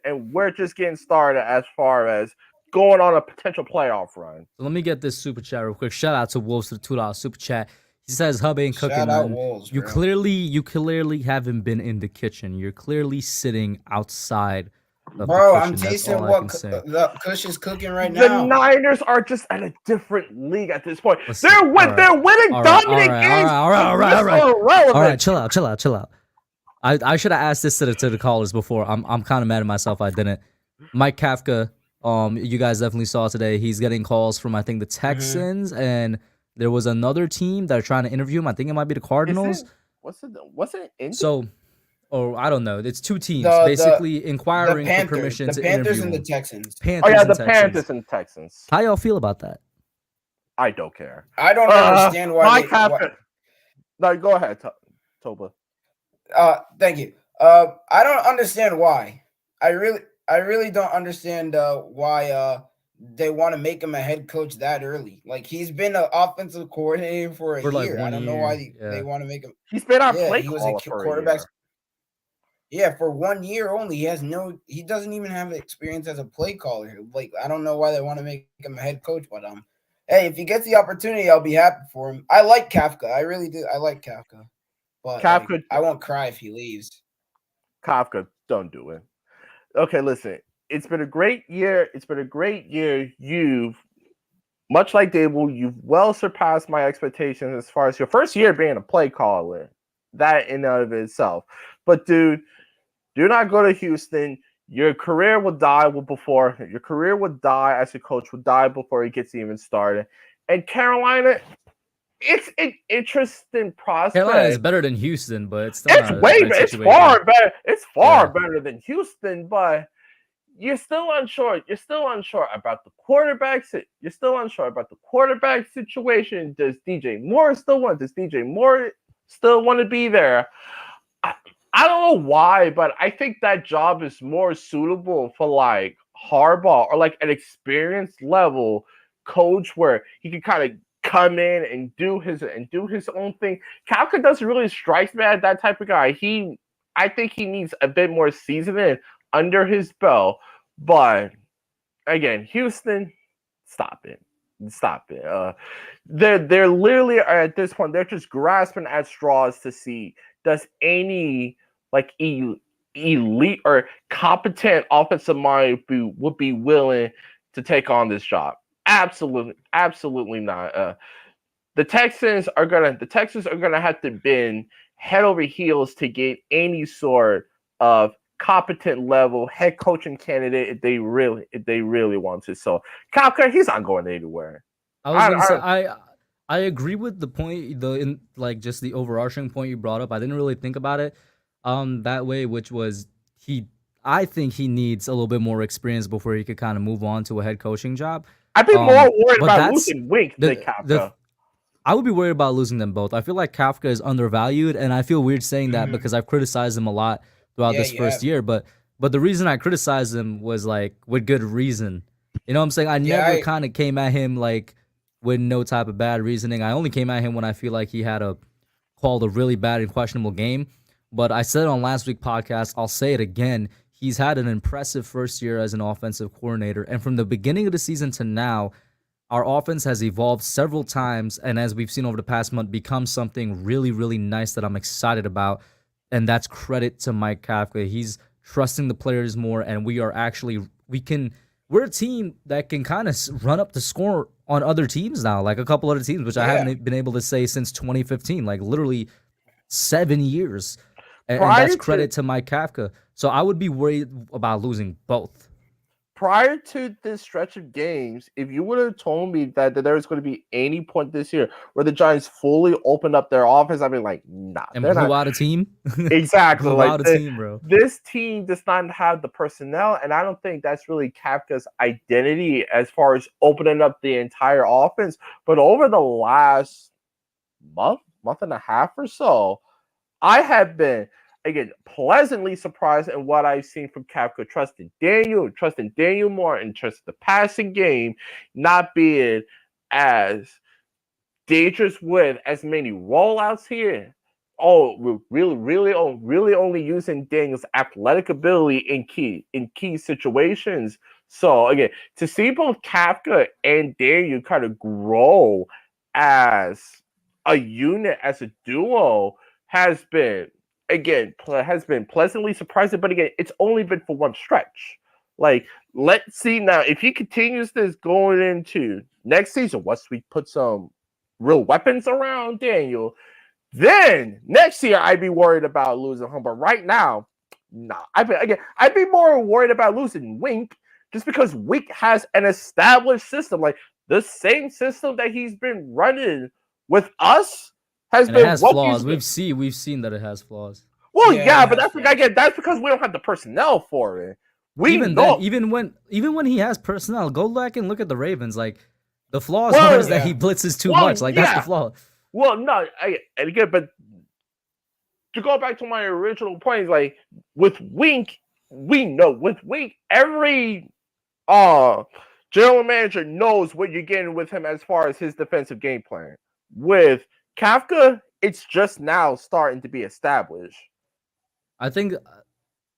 getting started as far as going on a potential playoff run. So let me get this super chat real quick. Shout out to Wolves for the $2 super chat. He says Hub ain't cooking nothing. Wolves, you clearly haven't been in the kitchen. You're clearly sitting outside of bro, the kitchen. I'm tasting what Kush is cooking right now. The Niners are just at a different league at this point. They're winning dominant games. All right, chill out. I should have asked this to the callers before. I'm kind of mad at myself I didn't. Mike Kafka, you guys definitely saw today. He's getting calls from I think the Texans and there was another team that are trying to interview him. I think it might be the Cardinals. What's it? So, or I don't know. It's two teams basically inquiring for permission to interview him. The Panthers and the Texans. Panthers and Texans. How y'all feel about that? I don't care. I don't understand why. No, go ahead, Toba. Thank you. I don't understand why. I really don't understand why they want to make him a head coach that early. Like he's been an offensive coordinator for a year. Like I don't know why they want to make him. He's been on play caller for quarterback. Yeah, for 1 year only. He doesn't even have experience as a play caller. Like I don't know why they want to make him a head coach, but hey, if he gets the opportunity, I'll be happy for him. I like Kafka. I really do. I like Kafka. But Kafka, I won't cry if he leaves. Kafka, don't do it. Okay, listen. It's been a great year. You've, much like Dable, you've well surpassed my expectations as far as your first year being a play caller. That in and of itself. But dude, do not go to Houston. Your career will die as a coach will die before it gets even started. And Carolina, it's an interesting prospect. Carolina is better than Houston, but it's still it's far better. It's far better than Houston, but you're still unsure. You're still unsure about the quarterback. You're still unsure about the quarterback situation. Does DJ Moore still want to be there? I don't know why, but I think that job is more suitable for like Harbaugh or like an experienced level coach where he can kind of come in and do his own thing. Kafka doesn't really strike me as that type of guy. I think he needs a bit more seasoning under his belt. But again, Houston, stop it. They're literally at this point, they're just grasping at straws to see does any like elite or competent offensive mind would be willing to take on this job. Absolutely not. The Texans are gonna have to bend head over heels to get any sort of competent level head coaching candidate if they really want to. So Kafka, he's not going anywhere. I agree with the point, just the overarching point you brought up. I didn't really think about it that way, which was I think he needs a little bit more experience before he could kind of move on to a head coaching job. I'd be more worried about losing Wink than Kafka. I would be worried about losing them both. I feel like Kafka is undervalued, and I feel weird saying that because I've criticized him a lot throughout this first year. But the reason I criticized him was like with good reason. You know what I'm saying? I never kind of came at him like with no type of bad reasoning. I only came at him when I feel like he had called a really bad and questionable game. But I said on last week's podcast, I'll say it again. He's had an impressive first year as an offensive coordinator. And from the beginning of the season to now, our offense has evolved several times. And as we've seen over the past month, become something really, really nice that I'm excited about. And that's credit to Mike Kafka. He's trusting the players more. And we're a team that can kind of run up the score on other teams now, like a couple other teams, which I haven't been able to say since 2015, like literally 7 years. And that's credit to Mike Kafka. So I would be worried about losing both. prior to this stretch of games, if you would have told me that there was going to be any point this year where the Giants fully opened up their offense, I'd be like, nah. And blew out a team? Exactly. Blew out a team, bro. This team does not have the personnel, and I don't think that's really Kafka's identity as far as opening up the entire offense. But over the last month and a half or so, I have been, again, pleasantly surprised in what I've seen from Kafka, trusting Daniel more, and trusting the passing game, not being as dangerous with as many rollouts here. Oh, we're really only using Daniel's athletic ability in key situations. So again, to see both Kafka and Daniel kind of grow as a unit, as a duo, has been pleasantly surprising. But again, it's only been for one stretch. Like, let's see now if he continues this going into next season. Once we put some real weapons around Daniel, then next year I'd be worried about losing him. But right now, nah. I'd be more worried about losing Wink, just because Wink has an established system, like the same system that he's been running with us has and been. It has flaws. We've seen that it has flaws. Well, yeah, but that's because we don't have the personnel for it. Even when he has personnel, go back and look at the Ravens. Like, the flaws is that he blitzes too much. Like, that's the flaw. Well, no, but to go back to my original point, like with Wink, we know with Wink, every general manager knows what you're getting with him as far as his defensive game plan. With Kafka, it's just now starting to be established. I think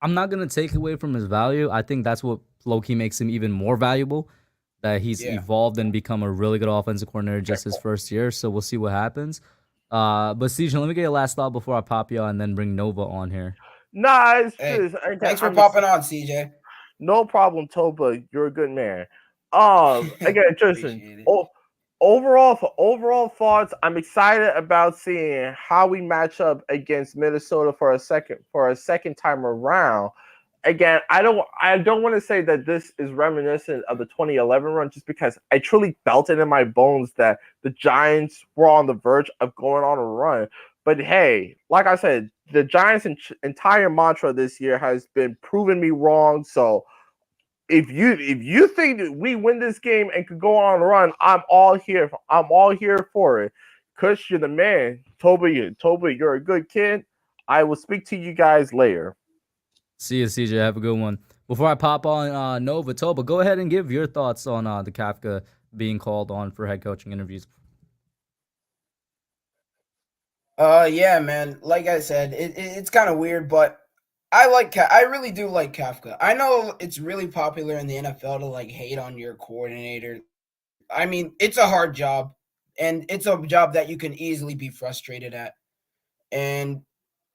I'm not gonna take away from his value. I think that's what low-key makes him even more valuable. That he's evolved and become a really good offensive coordinator just his first year. So we'll see what happens. But CJ, let me get your last thought before I pop you and then bring Nova on here. Nah, thanks for popping on, CJ. No problem, Toba. You're a good man. Again, Justin. Overall thoughts, I'm excited about seeing how we match up against Minnesota for a second time around. Again, I don't want to say that this is reminiscent of the 2011 run, just because I truly felt it in my bones that the Giants were on the verge of going on a run. But hey, like I said, the Giants' entire mantra this year has been proving me wrong. So if you think that we win this game and could go on a run, I'm all here for it. Kush, you're the man. Toby, you're a good kid. I will speak to you guys later. See you, CJ. Have a good one. Before I pop on Nova, Toba, go ahead and give your thoughts on the Kafka being called on for head coaching interviews. Yeah, man. Like I said, it's kind of weird, but I really do like Kafka. I know it's really popular in the NFL to like hate on your coordinator. I mean, it's a hard job, and it's a job that you can easily be frustrated at. And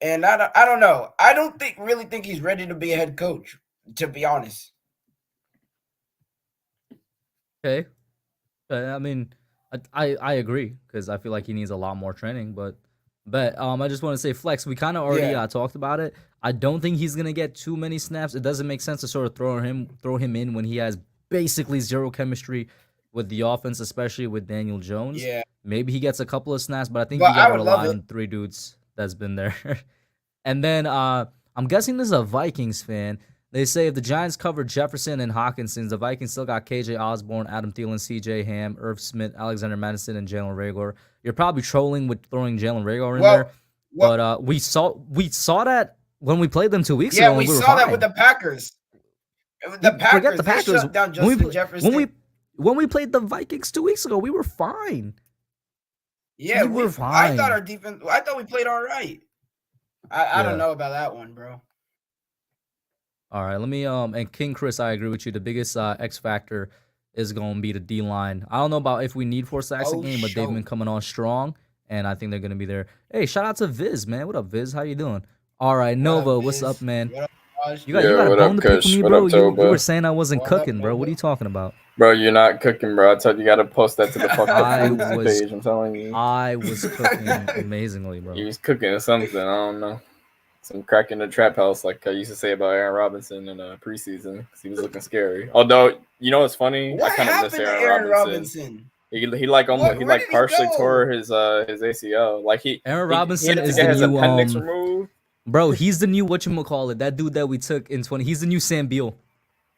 I don't know. I don't really think he's ready to be a head coach, to be honest. Okay. I mean, I agree, because I feel like he needs a lot more training, but I just want to say, Flex, we kind of already talked about it. I don't think he's gonna get too many snaps. It doesn't make sense to sort of throw him in when he has basically zero chemistry with the offense, especially with Daniel Jones. Yeah. Maybe he gets a couple of snaps, but I think you gotta rely on three dudes that's been there. And then I'm guessing this is a Vikings fan. They say if the Giants covered Jefferson and Hawkinson, the Vikings still got KJ Osborne, Adam Thielen, CJ Ham, Irv Smith, Alexander Madison, and Jalen Reagor. You're probably trolling with throwing Jalen Reagor in there. But we saw that when we played them 2 weeks ago. Yeah, we saw that with the Packers. Forget the Packers. Shut down Justin Jefferson. When we played the Vikings 2 weeks ago, we were fine. Yeah, we were fine. I thought our defense. I thought we played all right. I don't know about that one, bro. All right, let me and King Chris, I agree with you. The biggest X factor is going to be the D line. I don't know about if we need 4 sacks a game, but they've been coming on strong, and I think they're going to be there. Hey, shout out to Viz, man. What up, Viz? How you doing? All right, Nova, what's up, man? You got a bone to pick with me, bro. You were saying I wasn't cooking, bro. What are you talking about? Bro, you're not cooking, bro. I told you got to post that to the fucking page. I'm telling you. I was cooking amazingly, bro. You was cooking or something. I don't know. some crack in the trap house, like I used to say about Aaron Robinson in preseason, because he was looking scary. Although, you know what's funny? What I kind of miss happened to Aaron Aaron Robinson. Robinson? He Where did he partially go? tore his ACL. Like Aaron he Robinson had to is get the his new appendix removed. bro. He's the new whatchamacallit, that dude that we took in 20. He's the new Sam Beal.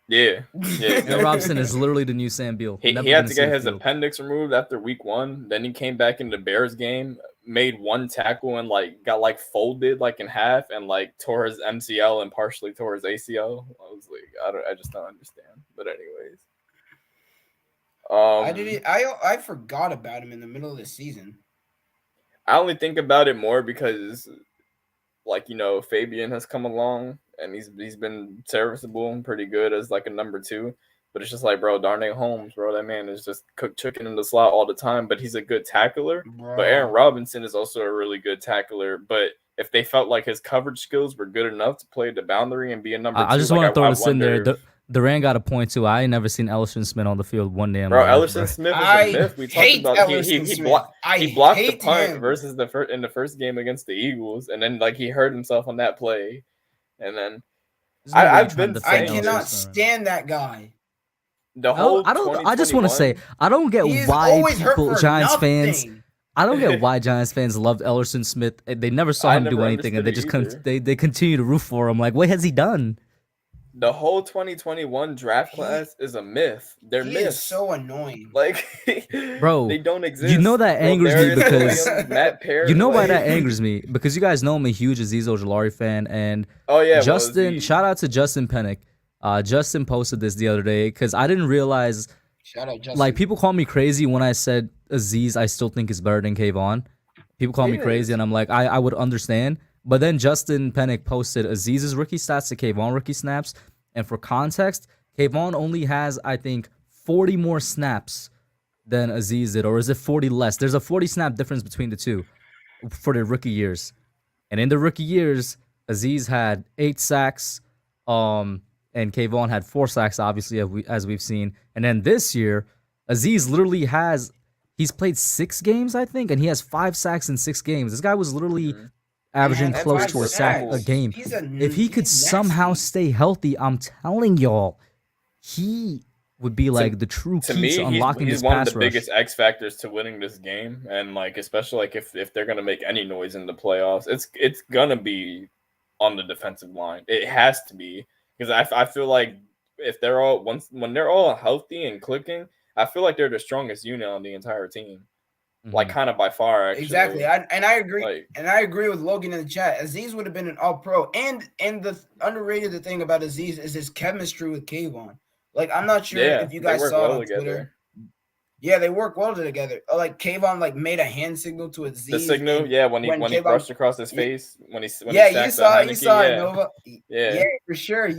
Yeah. Aaron Robinson is literally the new Sam Beal. He had to get his appendix removed after week 1. Then he came back in the Bears game, made one tackle and got folded in half and tore his MCL and partially tore his ACL. I was like, I just don't understand. But anyways, I forgot about him in the middle of the season. I only think about it more because, Fabian has come along and he's been serviceable and pretty good as a number 2. But it's just bro, Darnay Holmes, bro, that man is just cook chicken in the slot all the time. But he's a good tackler. Bro. But Aaron Robinson is also a really good tackler. But if they felt like his coverage skills were good enough to play the boundary and be a number 2, I just want to throw this in there. Durant got a point too. I ain't never seen Ellison Smith on the field one day in my life. Ellison Smith is a myth. We talked about he blocked the punt versus in the first game against the Eagles, and then he hurt himself on that play, and then I cannot stand that guy. The whole I just want to say I don't get why Giants fans. I don't get why Giants fans loved Ellison Smith. They never saw him do anything, and they just they continue to root for him. Like, what has he done? The whole 2021 draft class is a myth. They're myths. So annoying. Bro, they don't exist. You know that angers me because Matt Perry, you know why that angers me, because you guys know I'm a huge Azeez Ojulari fan, and Justin. Shout out to Justin Pennick. Justin posted this the other day because I didn't realize. Shout out Justin. People call me crazy when I said Azeez. I still think is better than Kayvon. People call me crazy, and I'm like, I would understand. But then Justin Pennick posted Azeez's rookie stats to Kayvon rookie snaps. And for context, Kayvon only has, I think, 40 more snaps than Azeez did. Or is it 40 less? There's a 40 snap difference between the two for their rookie years. And in the rookie years, Azeez had 8 sacks. And Kayvon had 4 sacks, obviously, as we've seen. And then this year, Azeez literally he's played 6 games, I think. And he has 5 sacks in 6 games. This guy was literally averaging close to a sack a game. If he could somehow stay healthy, I'm telling y'all, he would be the true key to unlocking this pass rush. He's one of the biggest X factors to winning this game, and especially if they're gonna make any noise in the playoffs, it's gonna be on the defensive line. It has to be, because I feel like if they're all when they're all healthy and clicking, I feel like they're the strongest unit on the entire team. Kind of by far, actually. Exactly. I agree. And I agree with Logan in the chat. Azeez would have been an all-pro. And the underrated thing about Azeez is his chemistry with Kayvon. I'm not sure if you guys saw it on Twitter. Yeah, they work well together. Kayvon made a hand signal to Azeez. The signal, when he brushed across his face, when he you saw it, Nova. Yeah, for sure.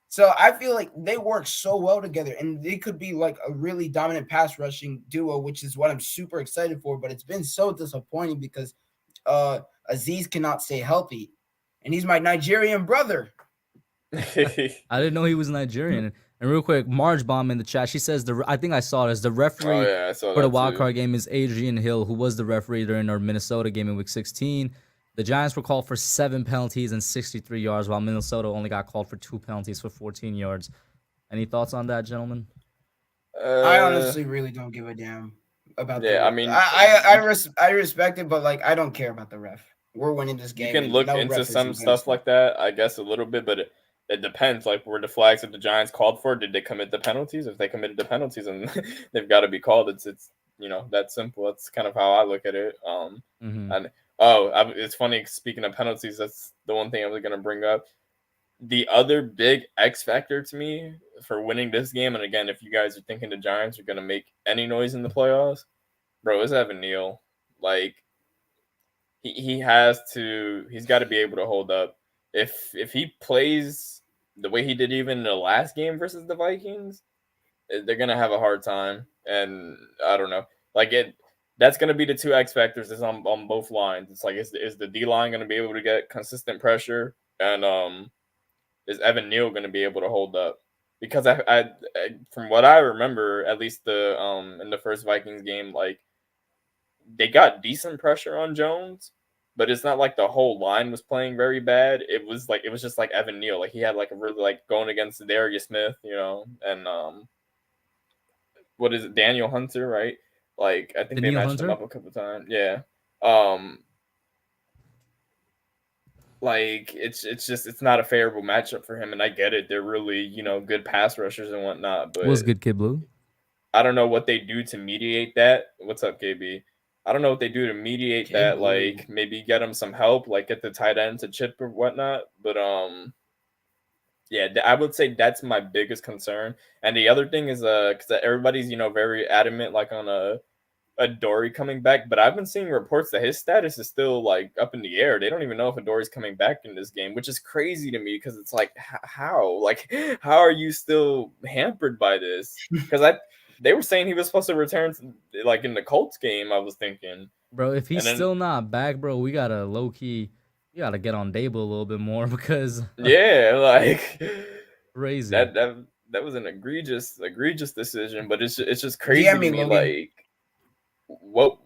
So I feel like they work so well together, and they could be a really dominant pass rushing duo, which is what I'm super excited for. But it's been so disappointing because Azeez cannot stay healthy, and he's my Nigerian brother. I didn't know he was Nigerian. And real quick, Marge Bomb in the chat, she says I think I saw this. The referee for the Wildcard game is Adrian Hill, who was the referee during our Minnesota game in Week 16. The Giants were called for 7 penalties and 63 yards, while Minnesota only got called for 2 penalties for 14 yards. Any thoughts on that, gentlemen? I honestly really don't give a damn about that. I mean, I respect it, but I don't care about the ref. We're winning this game. You can look into some stuff like that, I guess, a little bit, but it depends. Were the flags that the Giants called for, did they commit the penalties? If they committed the penalties, and they've got to be called. It's that simple. That's kind of how I look at it. And it's funny, speaking of penalties, that's the one thing I was going to bring up. The other big X factor to me for winning this game, and again, if you guys are thinking the Giants are going to make any noise in the playoffs, bro, is Evan Neal. He's got to be able to hold up. If he plays the way he did even in the last game versus the Vikings, they're going to have a hard time. And I don't know. That's going to be the 2 X factors is on both lines. It's is the D-line going to be able to get consistent pressure? And is Evan Neal going to be able to hold up? Because I from what I remember, at least in the first Vikings game, they got decent pressure on Jones, but it's not like the whole line was playing very bad. It was just like Evan Neal. Like he had like a really like going against Darius Smith, and what is it, Daniel Hunter, right? Like I think they Daniel matched him Hunter? up a couple times. Yeah. Like it's not a favorable matchup for him, and I get it. They're really good pass rushers and whatnot, Was but good, Kid Blue. I don't know what they do to mediate that. What's up, KB? I don't know what they do to mediate Kid that. Blue. Like maybe get them some help, like get the tight end to chip or whatnot. But yeah, I would say that's my biggest concern. And the other thing is because everybody's very adamant like on a Dory coming back, but I've been seeing reports that his status is still like up in the air. They don't even know if Dory's coming back in this game, which is crazy to me because it's like how how are you still hampered by this? Because they were saying he was supposed to return like in the Colts game. I was thinking, Bro, if he's and then still not back, bro, we gotta low key, we gotta get on Dable a little bit more because yeah, like crazy. that was an egregious decision, but it's just crazy DM to me, me. Logan. Like what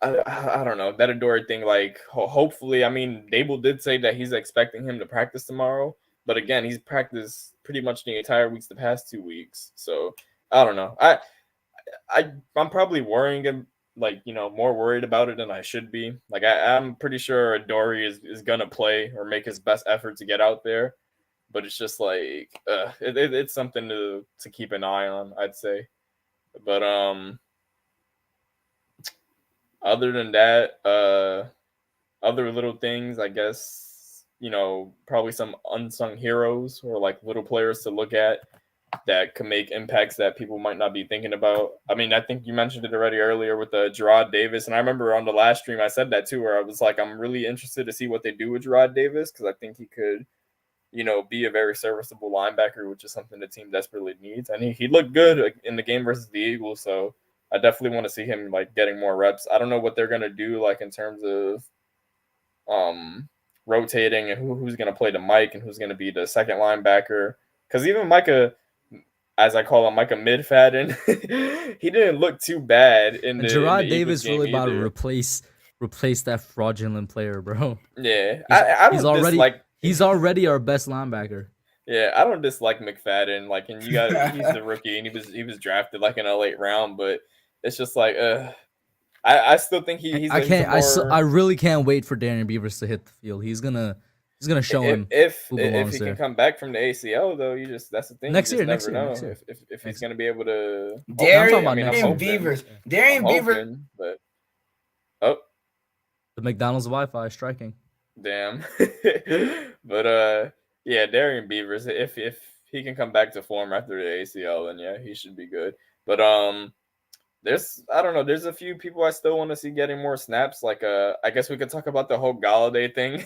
I don't know that Adore thing. Like hopefully, I mean, Dable did say that he's expecting him to practice tomorrow, but again, he's practiced pretty much the entire weeks the past 2 weeks. So I don't know. I'm probably worrying like more worried about it than I should be. Like I'm pretty sure Dory is gonna play or make his best effort to get out there, but it's just like it's something to keep an eye on, I'd say. But other than that, other little things, I guess probably some unsung heroes or like little players to look at that could make impacts that people might not be thinking about. I mean, I think you mentioned it already earlier with the Gerard Davis, and I remember on the last stream I said that too, where I was like, I'm really interested to see what they do with Gerard Davis because I think he could, be a very serviceable linebacker, which is something the team desperately needs. And he looked good in the game versus the Eagles, so I definitely want to see him like getting more reps. I don't know what they're gonna do like in terms of rotating and who's gonna play the Mike and who's gonna be the second linebacker. Because even Micah, as I call him, Micah Midfadden, he didn't look too bad in And the Gerard Eagles Davis game really about to either. replace that fraudulent player, bro. Yeah, He's, I he's don't already dislike. he's already our best linebacker. Yeah, I don't dislike McFadden. Like, and he's the rookie, and he was drafted like in a late round, but it's just like, I still think he's a more. I really can't wait for Darian Beavers to hit the field. He's gonna show him who If belongs he can there. come back from the ACL though, that's the thing. Next You just year, next never year, know next year. if he's gonna be able to. I'm talking Hopefully, I about mean, next I'm year. hoping. Beavers. I'm Darian Beavers. hoping, but oh The McDonald's Wi-Fi is striking. damn. But yeah, Darian Beavers. If he can come back to form after the ACL, then yeah, he should be good. But I don't know. There's a few people I still want to see getting more snaps. Like I guess we could talk about the whole Golladay thing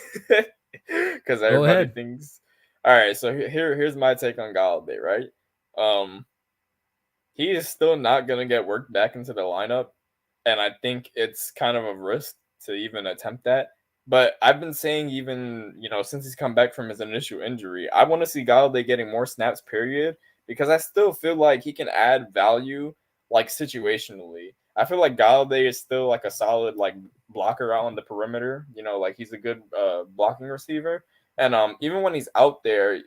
because everybody ahead. thinks. All right, so here's my take on Golladay. Right, he is still not gonna get worked back into the lineup, and I think it's kind of a risk to even attempt that. But I've been saying even since he's come back from his initial injury, I want to see Golladay getting more snaps. Period, because I still feel like he can add value like situationally. I feel like Golladay is still like a solid like blocker out on the perimeter. Like he's a good blocking receiver. And even when he's out there,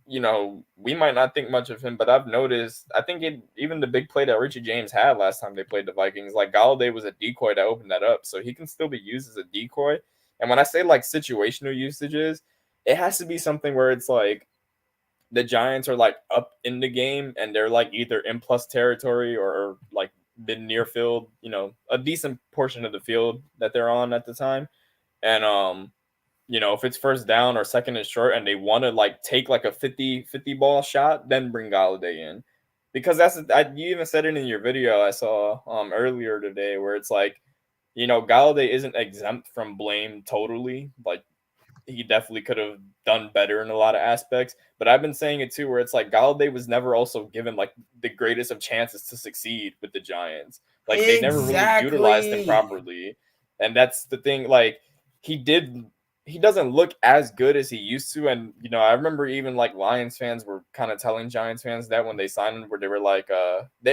we might not think much of him, but I've noticed, I think even the big play that Richie James had last time they played the Vikings, like Golladay was a decoy to open that up. So he can still be used as a decoy. And when I say like situational usages, it has to be something where it's like the Giants are like up in the game and they're like either in plus territory or like mid near field, a decent portion of the field that they're on at the time. And if it's first down or second and short and they want to like take like a 50-50 ball shot, then bring Golladay in. Because you even said it in your video I saw earlier today where it's like, Golladay isn't exempt from blame totally. Like he definitely could have done better in a lot of aspects. But I've been saying it too, where it's like Golladay was never also given like the greatest of chances to succeed with the Giants. Like they never really utilized him properly. And that's the thing. Like he doesn't look as good as he used to. And, I remember even like Lions fans were kind of telling Giants fans that when they signed him, where they were like,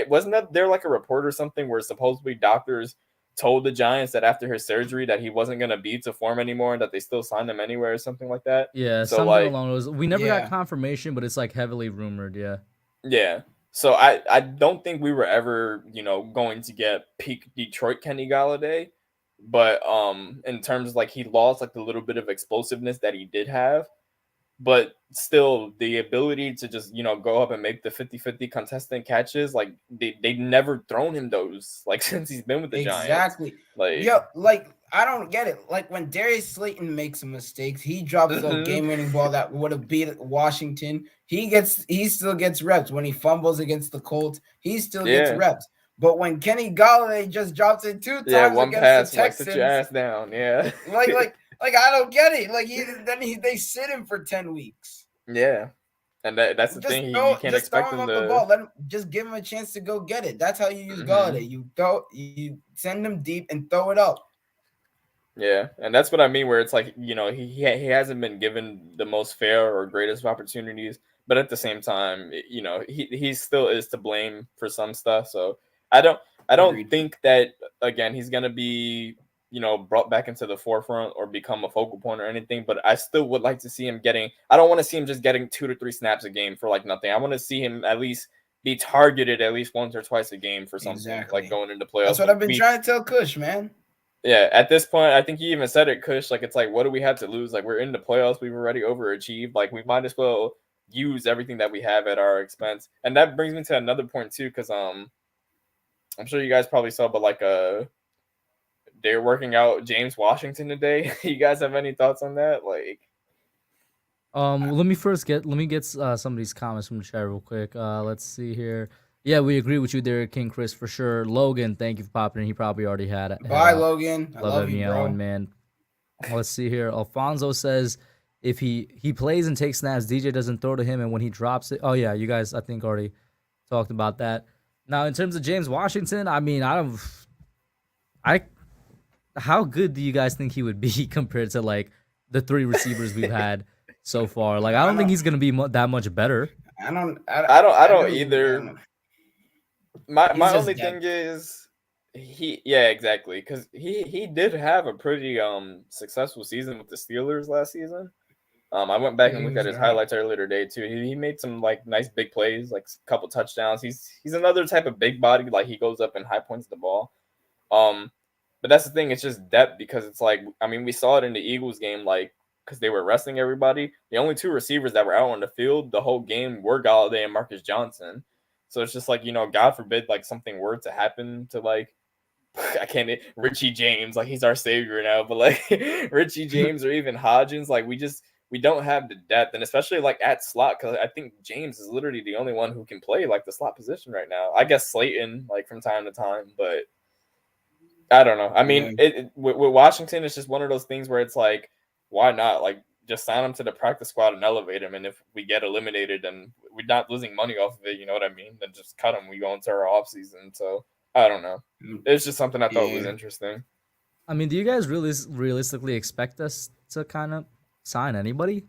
wasn't that there like a report or something where supposedly doctors told the Giants that after his surgery that he wasn't gonna be to form anymore and that they still signed him anyway or something like that. Yeah, So something like, along those. We never got confirmation, but it's like heavily rumored. Yeah. yeah. So I don't think we were ever, going to get peak Detroit Kenny Golladay, but in terms of like he lost like the little bit of explosiveness that he did have, but still the ability to just, go up and make the 50-50 contestant catches, like they never thrown him those like since he's been with the Giants. Exactly. Like I don't get it. Like when Darius Slayton makes some mistakes, he drops the game-winning ball that would have beat Washington. He still gets reps. When he fumbles against the Colts, he still gets reps. But when Kenny Golladay just drops it 2 times one against pass, the Texans, like sit your ass down, like I don't get it. Like they sit him for 10 weeks. Yeah. And that's the thing. You can't expect him to. The ball. Just give him a chance to go get it. That's how you use Golladay. You send him deep and throw it up. Yeah, and that's what I mean. Where it's like, he hasn't been given the most fair or greatest of opportunities, but at the same time, he still is to blame for some stuff. So I don't think that again he's gonna be brought back into the forefront or become a focal point or anything. But I still would like to see him getting. I don't want to see him just getting 2 to 3 snaps a game for like nothing. I want to see him at least be targeted at least once or twice a game for something like going into playoffs. That's what I've been trying to tell Kush, man. Yeah, at this point, I think he even said it, Kush. Like, it's like, what do we have to lose? Like, we're in the playoffs. We've already overachieved. Like, we might as well use everything that we have at our expense. And that brings me to another point, too, because I'm sure you guys probably saw, but, like, they're working out James Washington today. You guys have any thoughts on that? Like, let me get some of these comments from the chat real quick. Let's see here. Yeah, we agree with you there, King Chris, for sure. Logan, thank you for popping in. He probably already had it. Bye, Logan. I love you, bro. Man. Let's see here. Alfonso says if he plays and takes snaps, DJ doesn't throw to him, and when he drops it, oh yeah, you guys I think already talked about that. Now in terms of James Washington, I mean, how good do you guys think he would be compared to like the 3 receivers we've had so far? Like I don't think he's gonna be that much better. I don't either. My only thing is exactly, because he did have a pretty successful season with the Steelers last season. I went back and looked at his highlights earlier today too. He made some like nice big plays, like a couple touchdowns. He's another type of big body, like he goes up and high points the ball. But that's the thing, it's just depth, because it's like, I mean, we saw it in the Eagles game, like because they were resting everybody. The only 2 receivers that were out on the field the whole game were Golladay and Marcus Johnson. So it's just like, God forbid, like something were to happen to like, Richie James, like he's our savior now, but like Richie James or even Hodgins, like we don't have the depth, and especially like at slot, because I think James is literally the only one who can play like the slot position right now. I guess Slayton like from time to time, but I don't know. I mean, with Washington, it's just one of those things where it's like, why not? Like, just sign him to the practice squad and elevate him. And if we get eliminated and we're not losing money off of it, you know what I mean? Then just cut him. We go into our offseason. So I don't know. It's just something I thought was interesting. I mean, do you guys really realistically expect us to kind of sign anybody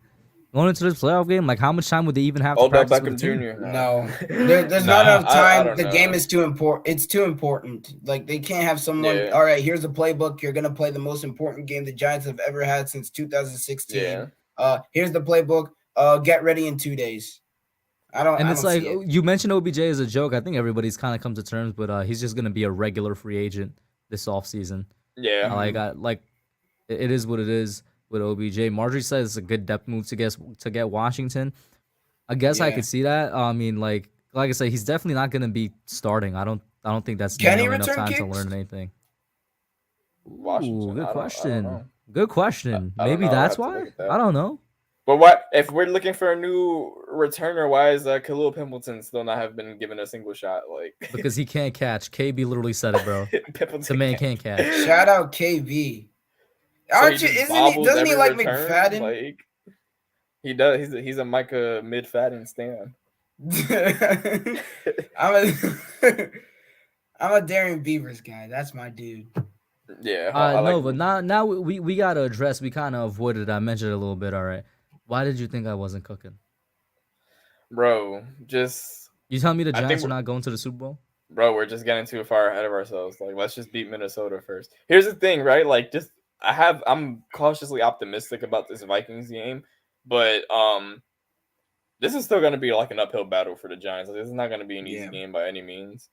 going into this playoff game? Like, how much time would they even have to practice with the team? No, there's not enough time. The game is too important. It's too important. Like, they can't have someone, all right, here's a playbook. You're going to play the most important game the Giants have ever had since 2016. Here's the playbook. Get ready in 2 days. It's like, you mentioned OBJ as a joke. I think everybody's kind of come to terms, but he's just going to be a regular free agent this offseason. Yeah. It is what it is with OBJ. Marjorie says it's a good depth move to get Washington. I guess I could see that. I mean, like I said, he's definitely not going to be starting. I don't think that's enough time to learn anything. Ooh, good question. Good question. Maybe that's why. I don't know. But what if we're looking for a new returner? Why is Khalil Pimpleton still not have been given a single shot? Like because he can't catch. KB literally said it, bro. The man can't catch. Shout out KB. Doesn't he like McFadden? Like, he does. He's a Micah McFadden stan. I'm a Darren Beavers guy. That's my dude. Yeah. But now we gotta address. We kind of avoided it. I mentioned it a little bit. All right. Why did you think I wasn't cooking, bro? Just you tell me the Giants are not going to the Super Bowl. Bro, we're just getting too far ahead of ourselves. Like, let's just beat Minnesota first. Here's the thing, right? Like, I'm cautiously optimistic about this Vikings game, but this is still gonna be like an uphill battle for the Giants. Like, this is not gonna be an easy game by any means.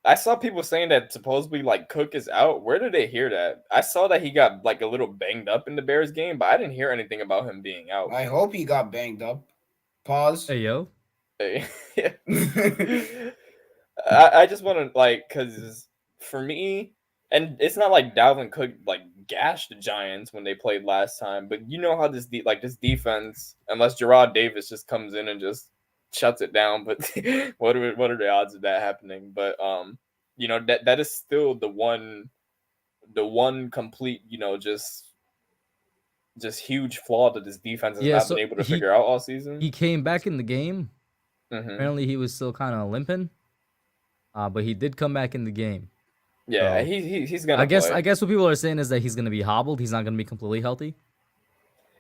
I saw people saying that supposedly like Cook is out. Where did they hear that? I saw that he got like a little banged up in the Bears game, but I didn't hear anything about him being out. I hope he got banged up. Pause. Hey yo. Hey. I just want to like, because for me, and it's not like Dalvin Cook like gashed the Giants when they played last time, but you know how this this defense, unless Gerard Davis just comes in and just shuts it down, but what are the odds of that happening? But you know, that is still the one complete, you know, just huge flaw that this defense has not been able to figure out all season. He came back in the game. Mm-hmm. Apparently, he was still kind of limping, but he did come back in the game. Yeah, so, he's gonna. I guess what people are saying is that he's gonna be hobbled. He's not gonna be completely healthy.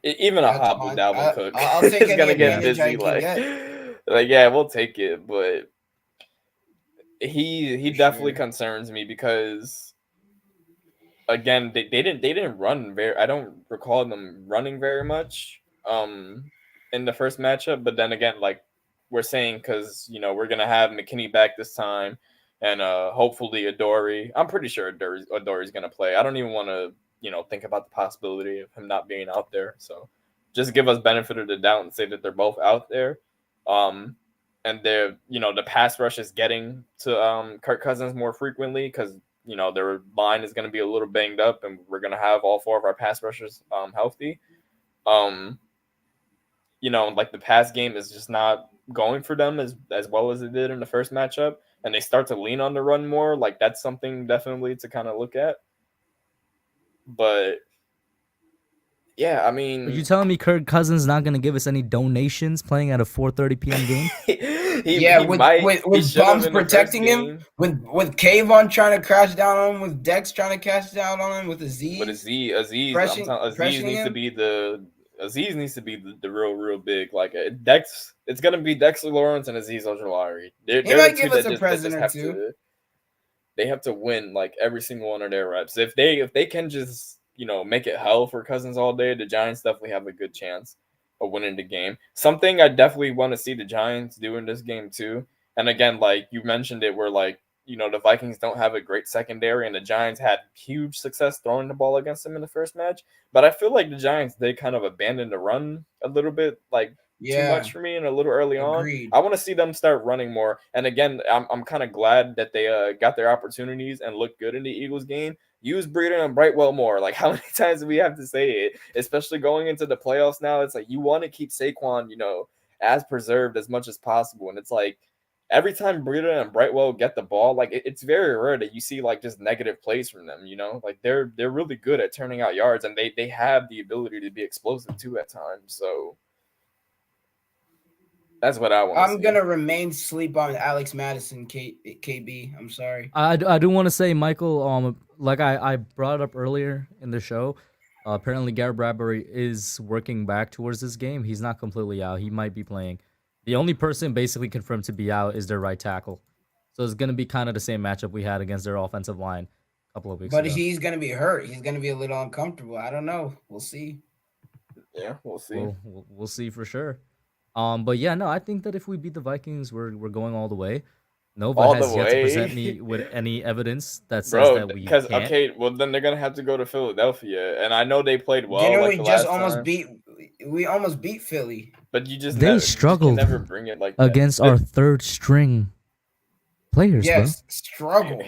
Even a hobbled Dalvin Cook I'll take is gonna get busy. Like yeah, we'll take it, but he definitely concerns me because again, they didn't run very. I don't recall them running very much in the first matchup. But then again, like we're saying, because you know we're gonna have McKinney back this time, and hopefully Adoree'. I'm pretty sure Adoree's gonna play. I don't even want to think about the possibility of him not being out there. So just give us benefit of the doubt and say that they're both out there. And they're the pass rush is getting to Kirk Cousins more frequently because their line is going to be a little banged up, and we're going to have all four of our pass rushers healthy. Like the pass game is just not going for them as well as it did in the first matchup, and they start to lean on the run more. Like that's something definitely to kind of look at. But yeah, I mean, are you telling me Kirk Cousins not going to give us any donations playing at a 4:30 p.m. game? with Bums protecting him, with Kayvon trying to crash down on him, with Dex trying to crash down on him, with Aziz. But Aziz needs to be the real big like Dex. It's gonna be Dexter Lawrence and Aziz Ojulari. He might give us a present or two. They have to win like every single one of their reps. If they can just make it hell for Cousins all day, the Giants definitely have a good chance of winning the game. Something I definitely want to see the Giants do in this game too. And again, like you mentioned it, where like the Vikings don't have a great secondary, and the Giants had huge success throwing the ball against them in the first match. But I feel like the Giants, they kind of abandoned the run a little bit, like too much for me and a little early on. I want to see them start running more. And again, I'm kind of glad that they got their opportunities and looked good in the Eagles game. Use Breida and Brightwell more. Like, how many times do we have to say it? Especially going into the playoffs now, it's like you want to keep Saquon, as preserved as much as possible. And it's like every time Breida and Brightwell get the ball, like it's very rare that you see like just negative plays from them. Like they're really good at turning out yards, and they have the ability to be explosive too at times. So that's what I want. I'm gonna remain sleep on Alex Madison, KB. I'm sorry. I do want to say, Michael. Like I brought up earlier in the show, apparently Garrett Bradbury is working back towards this game. He's not completely out. He might be playing. The only person basically confirmed to be out is their right tackle. So it's gonna be kind of the same matchup we had against their offensive line a couple of weeks ago. But he's gonna be hurt. He's gonna be a little uncomfortable. I don't know. We'll see. Yeah, we'll see. We'll see for sure. But yeah, no, I think that if we beat the Vikings, we're going all the way. Nova has yet to present me with any evidence that says that we can't. Okay, well then they're gonna have to go to Philadelphia, and I know they played well. Didn't we just almost beat? We almost beat Philly. But you just struggled never bring it like against our third string players. Yes, struggle.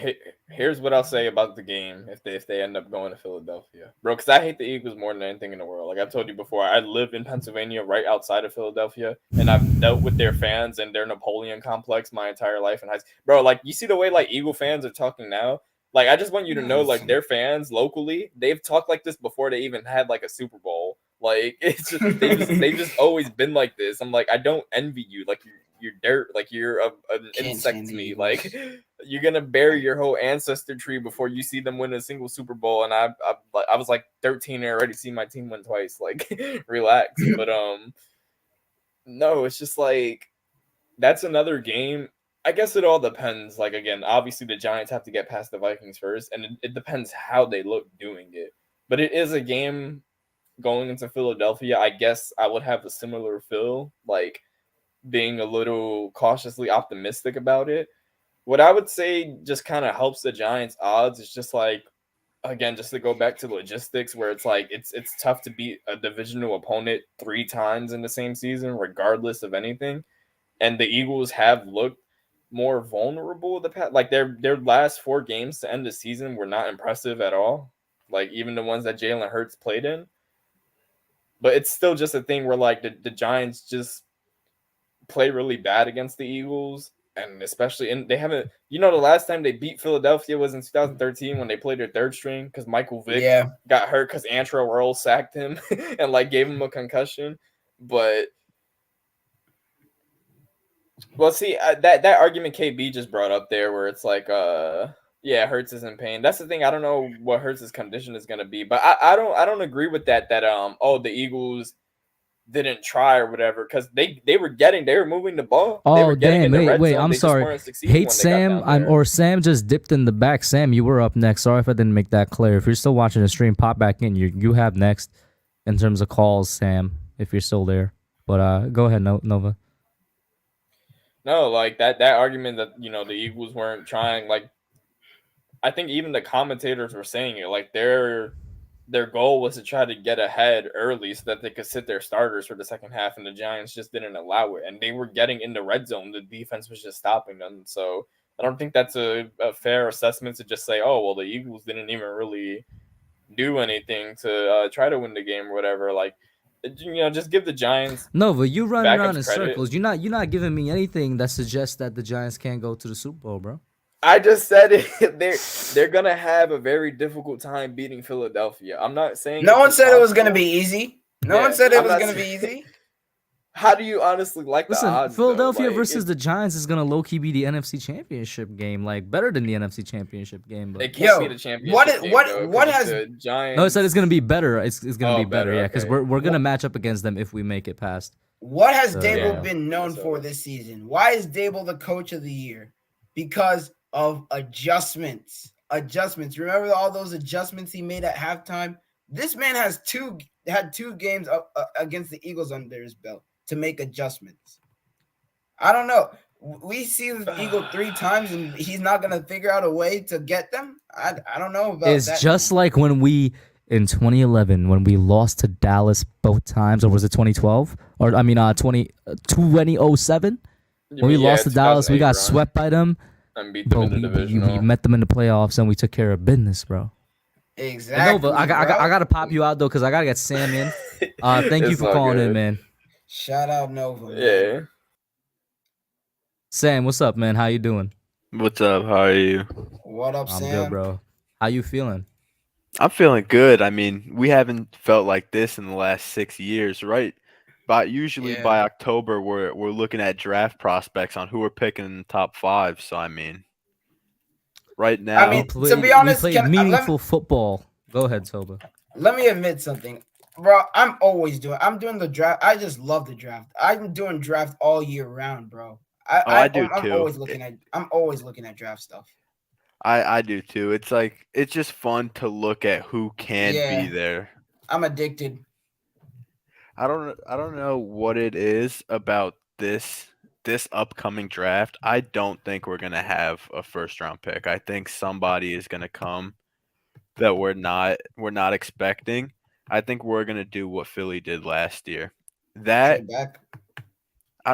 Here's what I'll say about the game if they end up going to Philadelphia, bro. Because I hate the Eagles more than anything in the world. Like I've told you before, I live in Pennsylvania, right outside of Philadelphia, and I've dealt with their fans and their Napoleon complex my entire life in high school. Bro, like you see the way like Eagle fans are talking now. Like I just want you to know, like their fans locally, they've talked like this before they even had like a Super Bowl. Like it's just they've just always been like this. I'm like, I don't envy you. Like you're dirt. Like you're an insect to me. Like you're gonna bury your whole ancestor tree before you see them win a single Super Bowl. And I was like 13 and already seen my team win twice. Like relax. But no, it's just like that's another game. I guess it all depends. Like, again, obviously the Giants have to get past the Vikings first, and it depends how they look doing it. But it is a game going into Philadelphia. I guess I would have a similar feel, like being a little cautiously optimistic about it. What I would say just kind of helps the Giants' odds is just like, again, just to go back to logistics, where it's like it's tough to beat a divisional opponent 3 times in the same season, regardless of anything. And the Eagles have looked more vulnerable the past, like their last 4 games to end the season were not impressive at all. Like even the ones that Jalen Hurts played in. But it's still just a thing where like the Giants just play really bad against the Eagles. And especially they haven't, the last time they beat Philadelphia was in 2013 when they played their 3rd string because Michael Vick got hurt because Antrell Roll sacked him and like gave him a concussion. But well, see that argument KB just brought up there, where it's like, Hurts is in pain. That's the thing. I don't know what Hurts' condition is going to be, but I don't agree with that. The Eagles didn't try or whatever, because they were moving the ball. They were getting in the red zone. I'm They just sorry. weren't succeeding Hate when they Sam, got down there. or Sam just dipped in the back. Sam, you were up next. Sorry if I didn't make that clear. If you're still watching the stream, pop back in. You have next in terms of calls, Sam, if you're still there. But go ahead, Nova. No, like that argument that the Eagles weren't trying. Like, I think even the commentators were saying it. Like their goal was to try to get ahead early so that they could sit their starters for the second half, and the Giants just didn't allow it. And they were getting in the red zone. The defense was just stopping them. So I don't think that's a fair assessment to just say, oh, well, the Eagles didn't even really do anything to try to win the game or whatever. Like, just give the Giants Nova, you run around in credit. circles. You're not giving me anything that suggests that the Giants can't go to the Super Bowl, bro. I just said it. They're gonna have a very difficult time beating Philadelphia. I'm not saying no one said it was gonna be easy. No one said it was gonna be easy. How do you honestly like the odds? Philadelphia versus the Giants is gonna low key be the NFC Championship game, like better than the NFC Championship game. But it can't be the championship game. What has the Giants? No, I said it's gonna be better. It's gonna be better, yeah, because okay. we're gonna match up against them if we make it past. What has Dable been known for this season? Why is Dable the coach of the year? Because of adjustments. Remember all those adjustments he made at halftime? This man had 2 games against the Eagles under his belt to make adjustments. I don't know. We see the Eagle 3 times and he's not going to figure out a way to get them. I don't know about that. It's just like when we in 2011 when we lost to Dallas both times, or was it 2012? Or 2007? When we lost to Dallas, we got swept by them. And beat them in the division. We met them in the playoffs and we took care of business, bro. Exactly. Nova, I got to pop you out though, because I gotta get Sam in. Thank you for calling in, man. Shout out Nova. Man. Yeah. Sam, what's up, man? How you doing? What's up? How are you? What up, Sam? I'm good, bro. How you feeling? I'm feeling good. I mean, we haven't felt like this in the last 6 years, right? But usually by October, we're looking at draft prospects on who we're picking in the top 5. So I mean, right now, to be honest, we played meaningful football. Go ahead, Soba. Let me admit something, bro. I'm doing the draft. I just love the draft. I'm doing draft all year round, bro. I do I'm too. I'm always looking at draft stuff. I do too. It's like it's just fun to look at who can be there. I'm addicted. I don't know what it is about this upcoming draft. I don't think we're gonna have a 1st round pick. I think somebody is gonna come that we're not expecting. I think we're gonna do what Philly did last year. Trade back?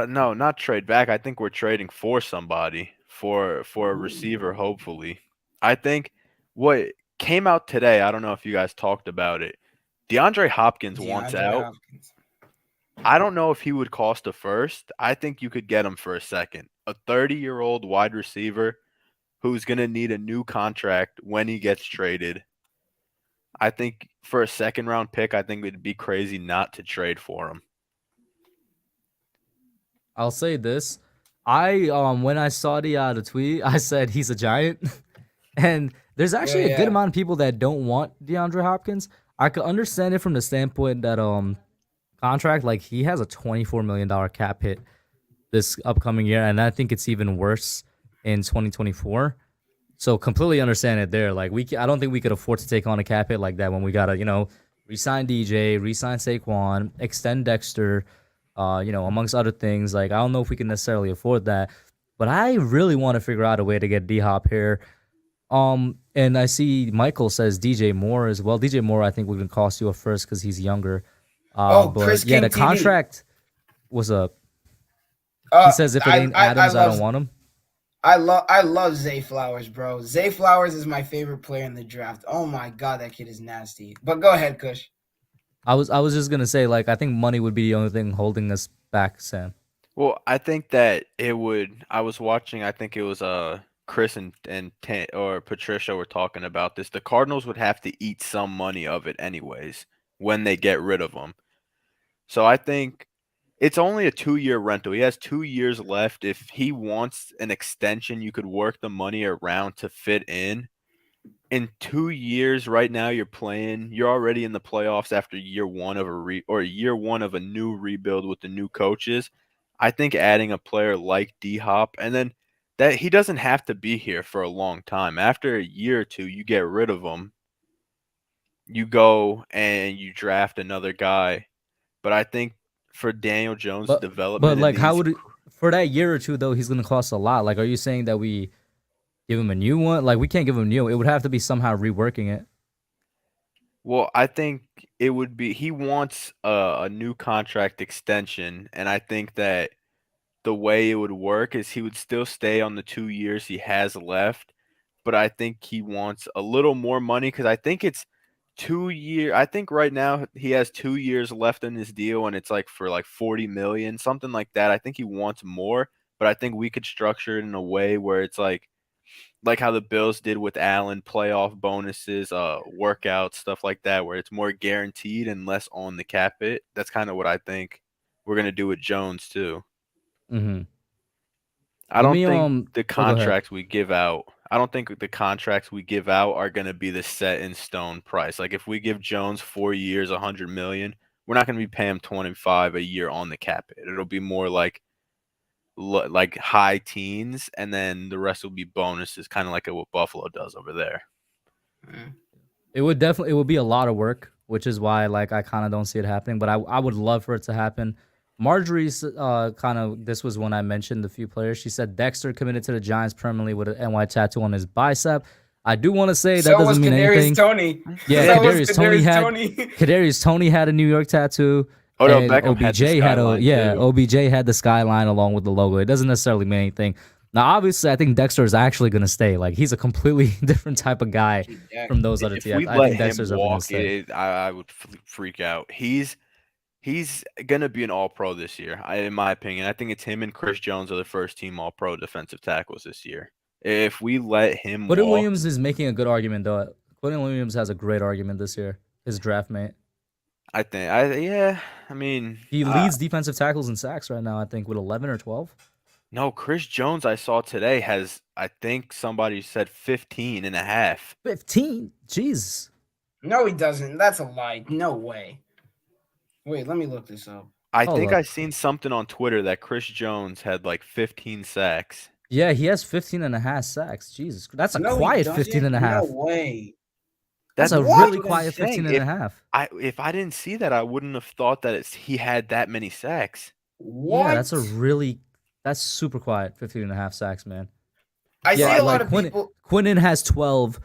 No, not trade back. I think we're trading for somebody for a receiver. Hopefully, I think what came out today. I don't know if you guys talked about it. DeAndre Hopkins wants out. I don't know if he would cost a 1st. I think you could get him for a 2nd. A 30-year-old wide receiver who's going to need a new contract when he gets traded. I think for a 2nd round pick, I think it'd be crazy not to trade for him. I'll say this. When I saw the tweet, I said he's a Giant. And there's actually a good amount of people that don't want DeAndre Hopkins. I could understand it from the standpoint that contract, like he has a $24 million cap hit this upcoming year, and I think it's even worse in 2024. So completely understand it there. Like I don't think we could afford to take on a cap hit like that when we gotta, resign DJ, resign Saquon, extend Dexter, amongst other things. Like I don't know if we can necessarily afford that, but I really want to figure out a way to get D Hop here. And I see Michael says DJ Moore as well. DJ Moore, I think, would cost you a first because he's younger. Chris But yeah, King the TV. contract was a. He says if it ain't Adams, I don't want him. I love Zay Flowers, bro. Zay Flowers is my favorite player in the draft. Oh my god, that kid is nasty. But go ahead, Kush. I was just gonna say, like, I think money would be the only thing holding us back, Sam. Well, I think that it would. I was watching. I think it was Chris and or Patricia were talking about this. The Cardinals would have to eat some money of it anyways when they get rid of him. So I think it's only a 2-year rental. He has 2 years left. If he wants an extension, you could work the money around to fit in. In 2 years, right now you're already in the playoffs after year one of year one of a new rebuild with the new coaches. I think adding a player like D Hop, and then that he doesn't have to be here for a long time. After a year or two, you get rid of him. You go and you draft another guy. But I think for Daniel Jones' development, but like, how would for that year or two though? He's gonna cost a lot. Like, are you saying that we give him a new one? Like, we can't give him a new. It would have to be somehow reworking it. Well, I think it would be he wants a new contract extension, and I think that the way it would work is he would still stay on the 2 years he has left, but I think he wants a little more money because I think it's 2 year. I think right now he has 2 years left in his deal, and it's like for like 40 million, something like that. I think he wants more, but I think we could structure it in a way where it's like how the Bills did with Allen, playoff bonuses, workouts, stuff like that, where it's more guaranteed and less on the cap hit. That's kind of what I think we're gonna do with Jones too. Mm-hmm. I don't think the contracts we give out. I don't think the contracts we give out are gonna be the set in stone price. Like if we give Jones 4 years, 100 million, we're not gonna be paying him 25 a year on the cap hit. It'll be more like high teens, and then the rest will be bonuses, kind of like what Buffalo does over there. It would be a lot of work, which is why like I kind of don't see it happening. But I would love for it to happen. Marjorie's this was when I mentioned a few players. She said Dexter committed to the Giants permanently with an NY tattoo on his bicep. I do want to say that doesn't mean anything. Tony. Yeah, Kadarius Toney had a New York tattoo. Oh no, Beckham OBJ had the skyline along with the logo. It doesn't necessarily mean anything. Now, obviously, I think Dexter is actually going to stay. Like, he's a completely different type of guy from those other teams. I think Dexter's going to stay. I would freak out. He's going to be an All-Pro this year, in my opinion. I think it's him and Chris Jones are the first-team All-Pro defensive tackles this year. If we let him Quentin Williams is making a good argument, though. Quentin Williams has a great argument this year, his draft mate. I think, he leads defensive tackles in sacks right now, I think, with 11 or 12. No, Chris Jones, I saw today, has, I think somebody said 15 and a half. 15? Jeez. No, he doesn't. That's a lie. No way. Wait, let me look this up. I think I seen something on Twitter that Chris Jones had like 15 sacks. Yeah, he has 15 and a half sacks. Jesus. That's a quiet 15 and a half. No way. That's a really quiet 15 and a half. If I didn't see that, I wouldn't have thought that he had that many sacks. What? Yeah, that's super quiet 15 and a half sacks, man. I see a lot of people. Quinnen has 12.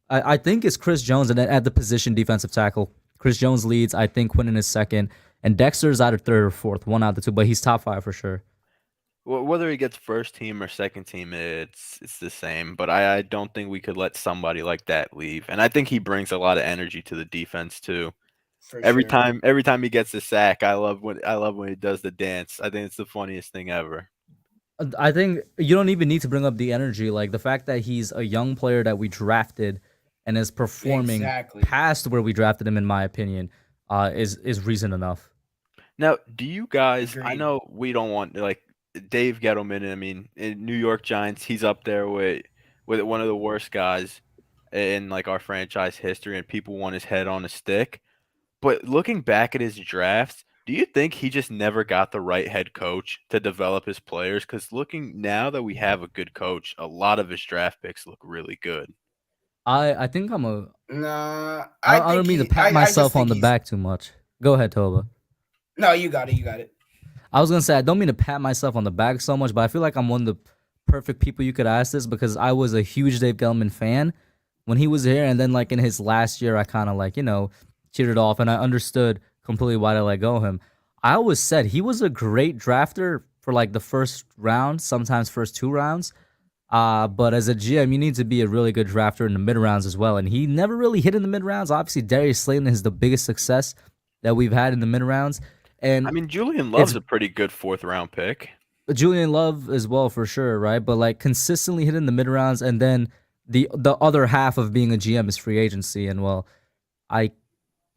I think it's Chris Jones and at the position defensive tackle. Chris Jones leads. I think Quinnen is second. And Dexter's either third or fourth, one out of the two, but he's top 5 for sure. Well, whether he gets first team or second team, it's the same. But I don't think we could let somebody like that leave. And I think he brings a lot of energy to the defense too. Every time he gets a sack, I love when he does the dance. I think it's the funniest thing ever. I think you don't even need to bring up the energy. Like the fact that he's a young player that we drafted and is performing past where we drafted him, in my opinion, is reason enough. Now, do you guys? Agreed. I know we don't want like Dave Gettleman. I mean, in New York Giants, he's up there with one of the worst guys in like our franchise history, and people want his head on a stick. But looking back at his drafts, Do you think he just never got the right head coach to develop his players? Because looking now that we have a good coach, a lot of his draft picks look really good. I think I'm a. Nah, I don't mean to pat I just myself on think the he's. back too much. Go ahead, Toba. No, you got it. You got it. I was gonna say I don't mean to pat myself on the back so much, but I feel like I'm one of the perfect people you could ask this because I was a huge Dave Gettleman fan when he was here, and then like in his last year, I kind of like cheered it off, and I understood completely why they let go of him. I always said he was a great drafter for like the first round, sometimes first 2 rounds. But as a GM, you need to be a really good drafter in the mid rounds as well, and he never really hit in the mid rounds. Obviously, Darius Slayton is the biggest success that we've had in the mid rounds. And I mean, Julian Love's a pretty good 4th-round pick. Julian Love as well for sure, right? But like consistently hitting the mid rounds, and then the other half of being a GM is free agency, and well,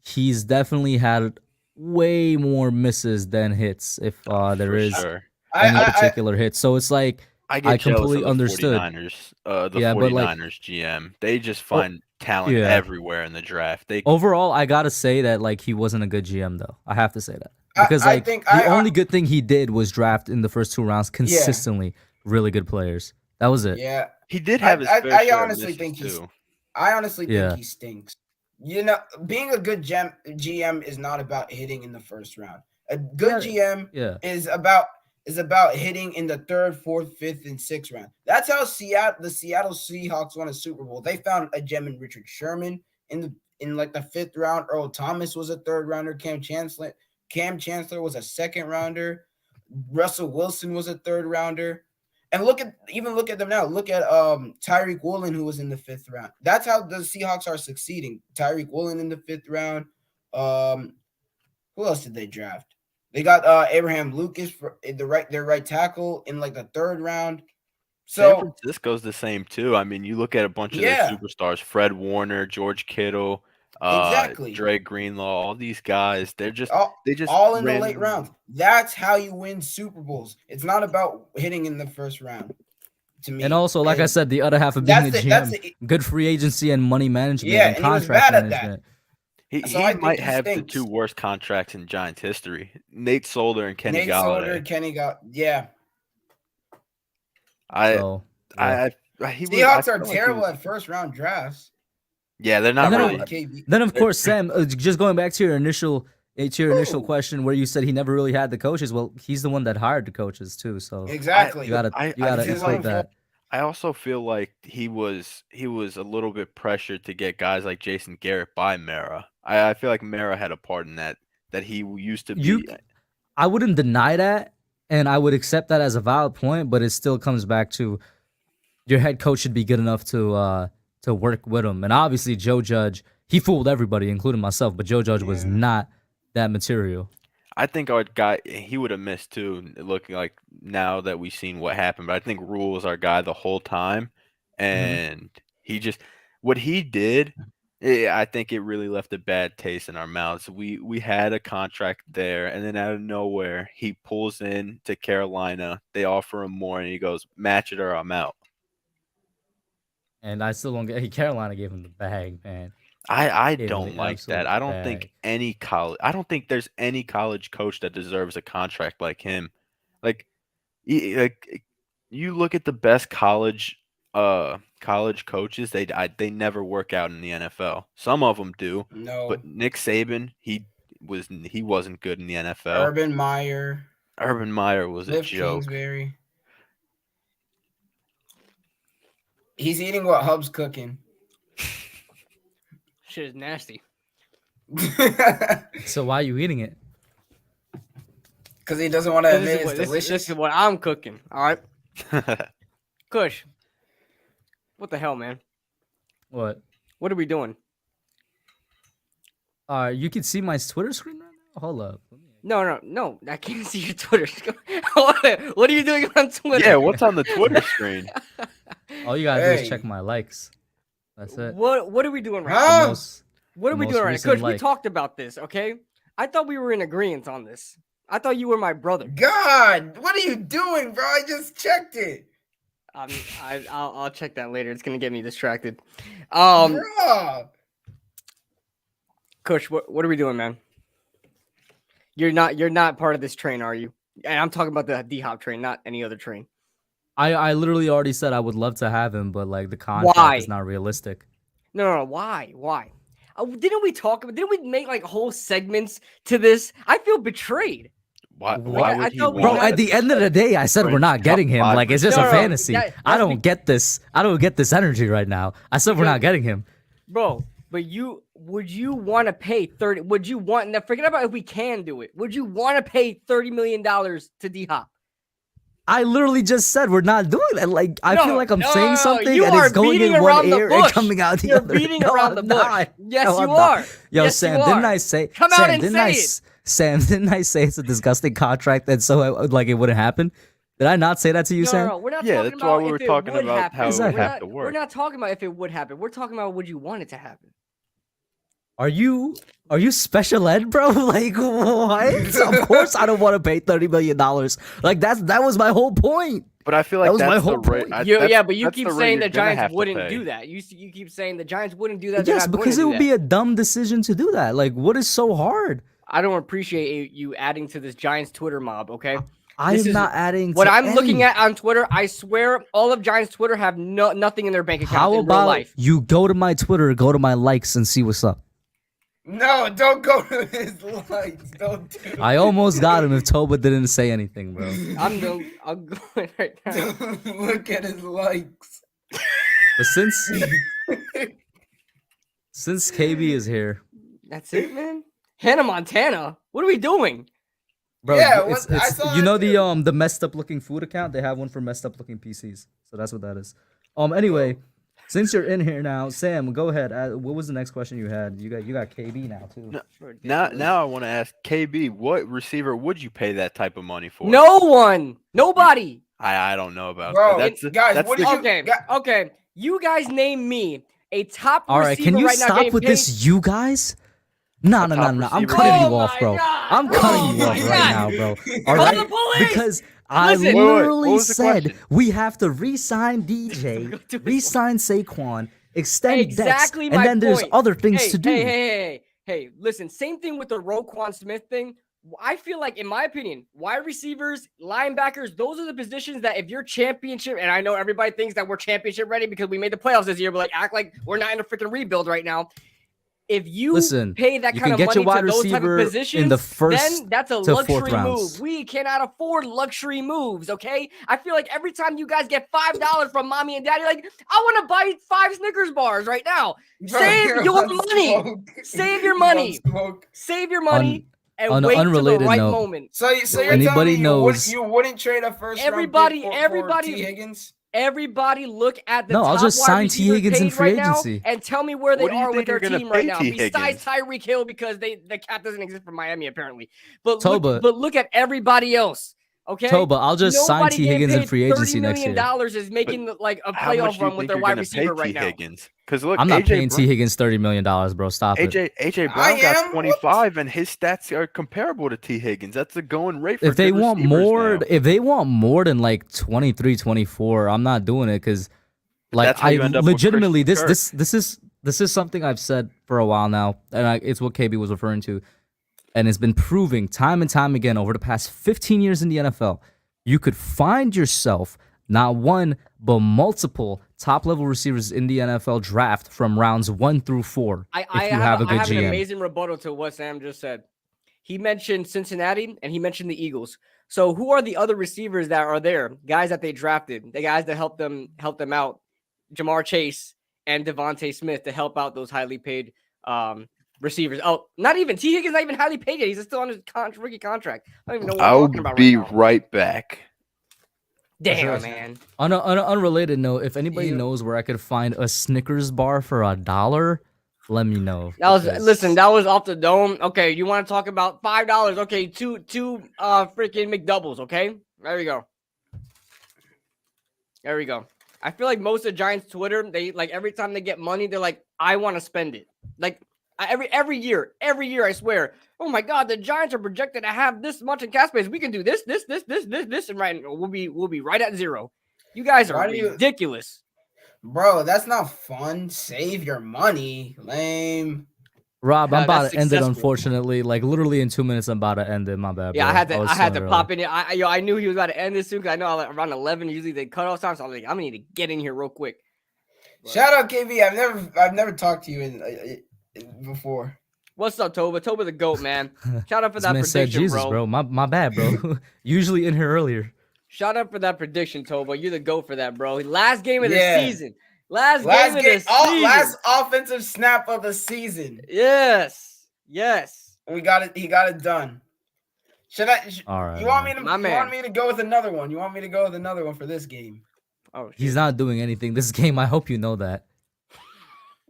he's definitely had way more misses than hits if there is Sure. any particular hit. So it's like I get completely jealous of the understood. 49ers, the 49ers GM. They just find talent everywhere in the draft. Overall, I gotta say that like he wasn't a good GM though. I have to say that. Because like the only good thing he did was draft in the first 2 rounds consistently really good players. That was it. Yeah, he did have his fair share of misses too. I honestly think he stinks. Being a good GM is not about hitting in the first round. A good GM is about hitting in the 3rd, 4th, 5th, and 6th round. That's how the Seattle Seahawks won a Super Bowl. They found a gem in Richard Sherman in like the 5th round. Earl Thomas was a 3rd rounder. Cam Chancellor was a 2nd rounder. Russell Wilson was a 3rd rounder. And look at them now. Look at Tyreek Woolen, who was in the 5th round. That's how the Seahawks are succeeding. Tyreek Woolen in the 5th round. Who else did they draft? They got Abraham Lucas for their right tackle in like the 3rd round. So San Francisco's the same too. I mean, you look at a bunch of their superstars: Fred Warner, George Kittle, Dre Greenlaw, all these guys. They just all in the late rounds. That's how you win Super Bowls. It's not about hitting in the first round. To me, and also, like I said, the other half of being a GM, good free agency and money management and contract management. He might have the 2 worst contracts in Giants history: Nate Solder and Kenny Golladay. Seahawks are terrible at first round drafts. Yeah, they're not really. Then of course, Sam, just going back to your initial question where you said he never really had the coaches. Well, he's the one that hired the coaches too. So exactly, you gotta equate that. I also feel like he was a little bit pressured to get guys like Jason Garrett by Mara. I feel like Mara had a part in that he used to be. I wouldn't deny that, and I would accept that as a valid point, but it still comes back to your head coach should be good enough to work with him. And obviously Joe Judge, he fooled everybody, including myself, but Joe Judge was not that material. I think our guy, he would have missed too, looking like now that we've seen what happened. But I think Rule was our guy the whole time. And he just, what he did, I think it really left a bad taste in our mouths. We had a contract there, and then out of nowhere, he pulls in to Carolina. They offer him more, and he goes, match it or I'm out. And I still don't get. Carolina gave him the bag, man. I don't like that. I don't think there's any college coach that deserves a contract like him. Like you look at the best college coaches, they never work out in the NFL. Some of them do. No. But Nick Saban, he wasn't good in the NFL. Urban Meyer was a joke. Kingsbury. He's eating what Hub's cooking. Shit is nasty. So why are you eating it? Because he doesn't want to admit it's delicious. This is what I'm cooking. All right. Kush. What the hell, man? What? What are we doing? You can see my Twitter screen right now? Hold up. No. I can't see your Twitter. What are you doing on Twitter? Yeah, what's on the Twitter screen? All you gotta do is check my likes. That's it. What are we doing right now? What are we doing right now? Kush, like. we talked about this, okay? I thought we were in agreement on this. I thought you were my brother. God, what are you doing, bro? I just checked it. I'll check that later. It's gonna get me distracted. Bro. Kush, what are we doing, man? You're not part of this train, are you? And I'm talking about the D-Hop train, not any other train. I literally already said I would love to have him, but like the contract Why? is not realistic. No. Why? Didn't we make like whole segments to this? I feel betrayed. Why Like, would I he thought we Bro, want had at the end of the day, I said we're not getting him. Like it's just No, a no, fantasy. that- I that's don't get this. I don't get this energy right now. I said we're not getting him. Bro, but would you want to pay 30? Would you want now? Forget about if we can do it. Would you want to pay $30 million to D-Hop? I literally just said we're not doing that. Like I feel like I'm saying something you and are it's going beating in one around the ear and bush. coming out the You're other. beating No, around the I'm bush. not. Yes, No, you I'm not. are. Yo, Yes, Sam, you didn't are. I say? Come out and say it. Sam, didn't I say it's a disgusting contract and so like it wouldn't happen? Did I not say that to you, Sam? No, we're not Yeah, talking that's why about we were if it talking would about happen. how it would We're have not- to We're work. not talking about if it would happen. We're talking about would you want it to happen? Are you special ed, bro? Like what? Of course I don't want to pay $30 million. Like that was my whole point. But I feel That like was my that's the whole rate. point. Yeah, but you that's keep the rate saying you're the gonna have Giants to wouldn't pay. do that. You keep saying the Giants wouldn't do that. They're Yes, not going because to it do would that. be a dumb decision to do that. Like what is so hard? I don't appreciate you adding to this Giants Twitter mob, okay? I This am is not adding What to I'm looking any. at on Twitter, I swear all of Giants Twitter have nothing in their bank account How in real about life. you go to my Twitter, go to my likes and see what's up? No, don't go to his likes. Don't do it. I almost got him if Toba didn't say anything, bro. I'm going right now. Don't look at his likes. But since KB is here, That's it, man. Hannah Montana. What are we doing? bro, Yeah, it's, I it's saw you know that too. the messed up looking food account. They have one for messed up looking PCs, so that's what that is. Anyway, since you're in here now, Sam, go ahead. What was the next question you had? You got KB now too. No. Now I want to ask KB, what receiver would you pay that type of money for? No one. Nobody. I don't know about Bro, that. guys, that's what the- did you- Okay. Got- Okay. You guys name me a top All right, receiver can you right now stop getting with paid. this, you guys? No. top I'm receiver cutting getting- you Oh off, my bro. God. I'm cutting Oh you off my right God. now, bro. All Call right, the police. because I Listen. Wait, literally what was the said question? we have to re-sign DJ, Go to his- re-sign Saquon, extend Exactly Dex, my and then there's point. other things Hey, to do. Hey, listen, same thing with the Roquan Smith thing. I feel like, in my opinion, wide receivers, linebackers, those are the positions that if you're championship, and I know everybody thinks that we're championship ready because we made the playoffs this year, but like act like we're not in a freaking rebuild right now. If you Listen, pay that you kind can of get money your wide to those type of receiver positions, in the first then that's a to fourth luxury rounds. move. We cannot afford luxury moves, okay? I feel like every time you guys get $5 from mommy and daddy, like, I want to buy 5 Snickers bars right now. Bro, Save you're your on money. smoke. Save your You're on money. smoke. Save your money on and an wait till the unrelated right note, moment. So you're Anybody telling me knows- you wouldn't trade a first Everybody- round pick for everybody- T. Higgins? Everybody look at the No, top I'll just wide sign T. receivers Higgins in paid free right now agency. and tell me where they What do you are think with their you're gonna team right pay now. T. Besides Higgins? Tyreek Hill, because the cap doesn't exist for Miami apparently. But Toba. look at everybody else. Okay, Toba, I'll just sign Nobody T. getting Higgins in paid free agency next $30 year. million is making like a How much playoff do you run with think their you're wide gonna receiver pay right T. now. Higgins? Because look, I'm not paying AJ T. Higgins $30 million, bro. Stop it. AJ I Brown got am? 25, and his stats are comparable to T. Higgins. That's the going rate for If they good want receivers more, now. if they want more than like 23, 24, I'm not doing it because, like, That's how I you end up with legitimately Christian this is something I've said for a while now, and it's what KB was referring to, and it's been proving time and time again over the past 15 years in the NFL. You could find yourself not one but multiple top level receivers in the NFL draft from rounds 1 through 4. I if you have a good I have an GM. amazing rebuttal to what Sam just said. He mentioned Cincinnati and he mentioned the Eagles. So who are the other receivers that are there? Guys that they drafted, the guys that help them out, Jamar Chase and Devontae Smith to help out those highly paid receivers. Oh, not even T. Higgins, not even highly paid yet. He's still on his rookie contract. I don't even know what I'll we're talking about be right now. right back. Damn, Sure. man. On an unrelated note, if anybody knows where I could find a Snickers bar for $1, let me know. That was because- that was off the dome. Okay, you want to talk about $5? Okay, two freaking McDoubles. Okay, there we go. There we go. I feel like most of Giants Twitter, they like every time they get money, they're like, I want to spend it. Like every year, I swear. Oh my God, the Giants are projected to have this much in cap space. We can do this, and right, we'll be right at zero. You guys are Why do you- ridiculous. Bro, that's not fun. Save your money. Lame. Rob, I'm about That's to end it. successful. Unfortunately, like literally in 2 minutes, I'm about to end it. My bad. Yeah, bro. I had to pop in. I knew he was about to end this soon because I know around 11 usually they cut off time. So I was like, I'm gonna need to get in here real quick. But, shout out KB. I've never talked to you in before. what's up, Toba? Toba the goat, man. Shout out for This that man prediction, said Jesus, bro. My bad, bro. Usually in here earlier. Shout out for that prediction, Toba. You're the GOAT for that, bro. Last game of the season. Last game of the season. Last offensive snap of the season. Yes. Yes. We got it. He got it done. All right. You want me to go with another one? You want me to go with another one for this game? Oh, shit. He's not doing anything this game. I hope you know that.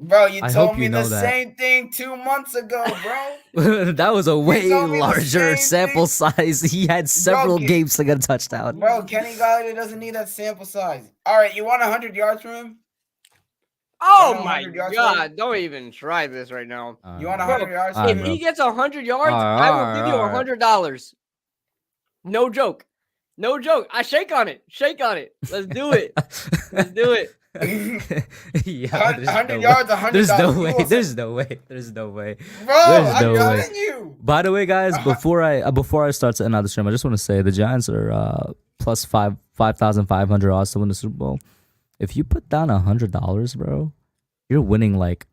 Bro, you I told hope me you know the that. same thing 2 months ago, bro. That was a way told me the larger same sample thing. size. He had several games to get a touchdown. Bro, Kenny Golladay doesn't need that sample size. All right, you want 100 yards from him? Oh my God! Don't even try this right now. You want 100 yards? If he gets 100 yards, I will give you $100. No joke. No joke. I shake on it. Shake on it. Let's do it. Let's do it. Yeah, 100 yards, $100. There's no way. There's no way. There's no way. Bro, There's no I'm way. telling you. By the way, guys, before I start to end out the stream, I just want to say the Giants are plus 5,500 odds to win the Super Bowl. If you put down $100, bro, you're winning like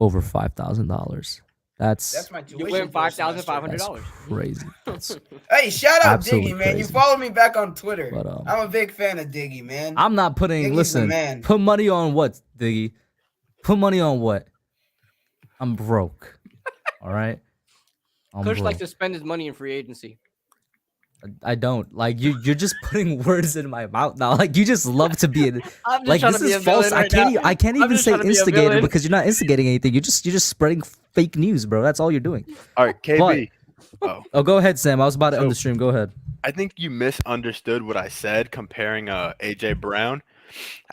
over $5,000. That's my tuition. You win $5,500. crazy. That's, hey, shout out absolutely Diggy, man. crazy. You follow me back on Twitter. But, I'm a big fan of Diggy, man. I'm not putting. Diggy's Listen, the man. put money on what, Diggy? Put money on what? I'm broke. All right. Kush likes to spend his money in free agency. I don't like you. You're just putting words in my mouth now. Like you just love to be. I'm just Like trying this to be is a false. villain right I can't I'm even just say trying to be a instigator villain. because you're not instigating anything. You're just spreading fake news, bro. That's all you're doing. All right, KB. Oh, go ahead, Sam. I was about to end the stream. Go ahead. I think you misunderstood what I said comparing AJ Brown.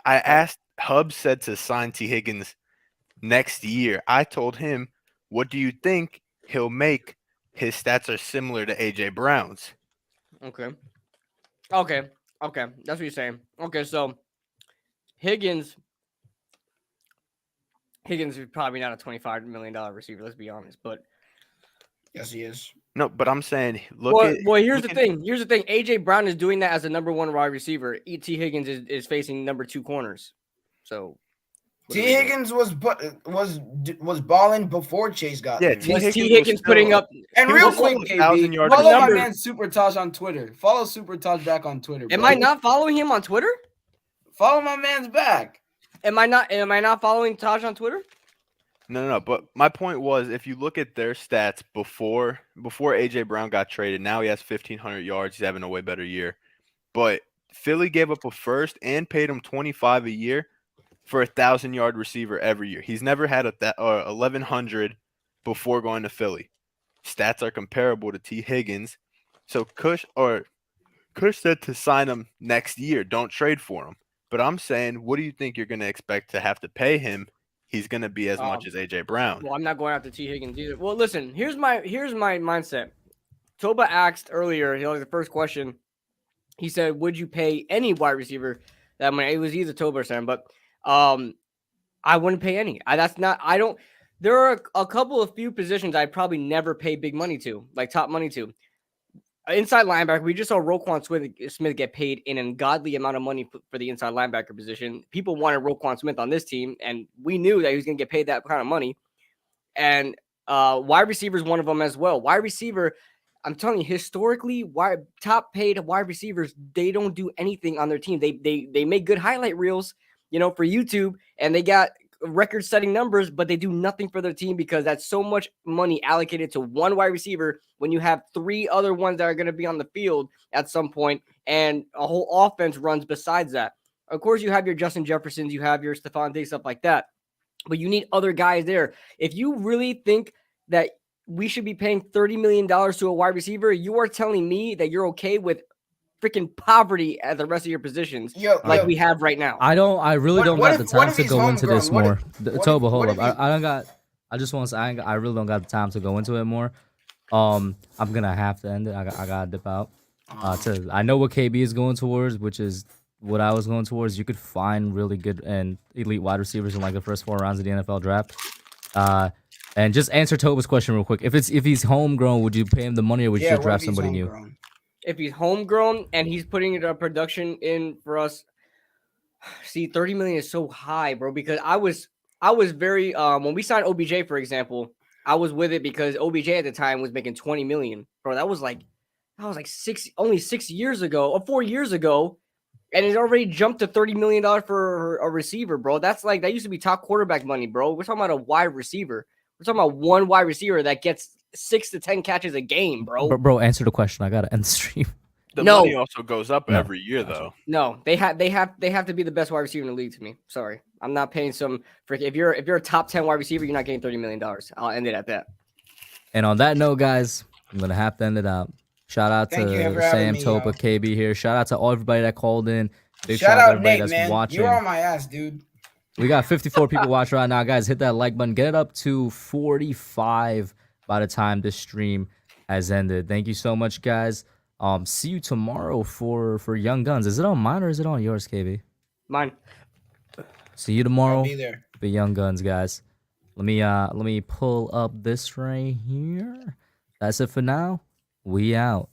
I asked Hub said to sign T. Higgins next year. I told him, what do you think he'll make? His stats are similar to AJ Brown's. Okay. That's what you're saying. Okay, so Higgins is probably not a $25 million receiver, let's be honest, but yes, he is. No, but I'm saying here's the thing. Here's the thing. AJ Brown is doing that as a number one wide receiver. T. Higgins is facing number two corners. So T. Higgins was balling before Chase got there. T. Higgins putting up and real quick, KB, follow my man Super Taj on Twitter. Follow Super Taj back on Twitter. Am I not following him on Twitter? Follow my man's back. Am I not following Taj on Twitter? No. But my point was, if you look at their stats before AJ Brown got traded, now he has 1,500 yards. He's having a way better year. But Philly gave up a first and paid him $25 a year for a 1,000-yard receiver every year. He's never had 1,100 before going to Philly. Stats are comparable to T. Higgins. So Kush said to sign him next year. Don't trade for him. But I'm saying, what do you think you're going to expect to have to pay him? He's going to be as much as AJ Brown. Well, I'm not going after T. Higgins either. Well, listen, here's my mindset. Toba asked earlier, the first question, he said, would you pay any wide receiver that money? It was either Toba or Sam, but I wouldn't pay any. There are a couple of few positions I'd probably never pay big money to, like top money to. Inside linebacker, we just saw Roquan Smith get paid an ungodly amount of money for the inside linebacker position. People wanted Roquan Smith on this team, and we knew that he was going to get paid that kind of money. And wide receiver is one of them as well. Wide receiver, I'm telling you, historically, top paid wide receivers, they don't do anything on their team. They make good highlight reels, for YouTube, and they got record-setting numbers, but they do nothing for their team because that's so much money allocated to one wide receiver when you have three other ones that are going to be on the field at some point, and a whole offense runs besides that. Of course, you have your Justin Jeffersons, you have your Stephon Diggs, stuff like that, but you need other guys there. If you really think that we should be paying $30 million to a wide receiver, you are telling me that you're okay with freaking poverty at the rest of your positions we have right now. I really don't got the time to go into this more. Toba, hold up. I just want to say I really don't got the time to go into it more. I'm gonna have to end it. I gotta dip out. I know what KB is going towards, which is what I was going towards. You could find really good and elite wide receivers in like the first 4 rounds of the NFL draft. And just answer Toba's question real quick. If he's homegrown, would you pay him the money or would you Yeah, just what if draft he's somebody new? homegrown? If he's homegrown and he's putting a production in for us, see, 30 million is so high, bro. Because I was very when we signed OBJ, for example, I was with it because OBJ at the time was making 20 million, bro. That was like only 6 years ago or 4 years ago, and it already jumped to $30 million for a receiver, bro. That's like that used to be top quarterback money, bro. We're talking about a wide receiver. We're talking about one wide receiver that gets 6 to 10 catches a game, bro. Bro, answer the question. I gotta end the stream. The No. money also goes up No. every year, though. No, they have to be the best wide receiver in the league to me. Sorry, I'm not paying some if you're a top 10 wide receiver, you're not getting $30 million. I'll end it at that. And on that note, guys, I'm gonna have to end it out. Shout out Thank you to for having Sam, me, Topa, yo. KB here. Shout out to all everybody that called in. Big Shout to out everybody Nate, that's man. watching. You're on my ass, dude. We got 54 people watching right now, guys. Hit that like button. Get it up to 45 by the time this stream has ended. Thank you so much, guys. See you tomorrow for Young Guns. Is it on mine or is it on yours, KB? Mine. See you tomorrow. I'll be there. The Young Guns, guys. Let me pull up this right here. That's it for now. We out.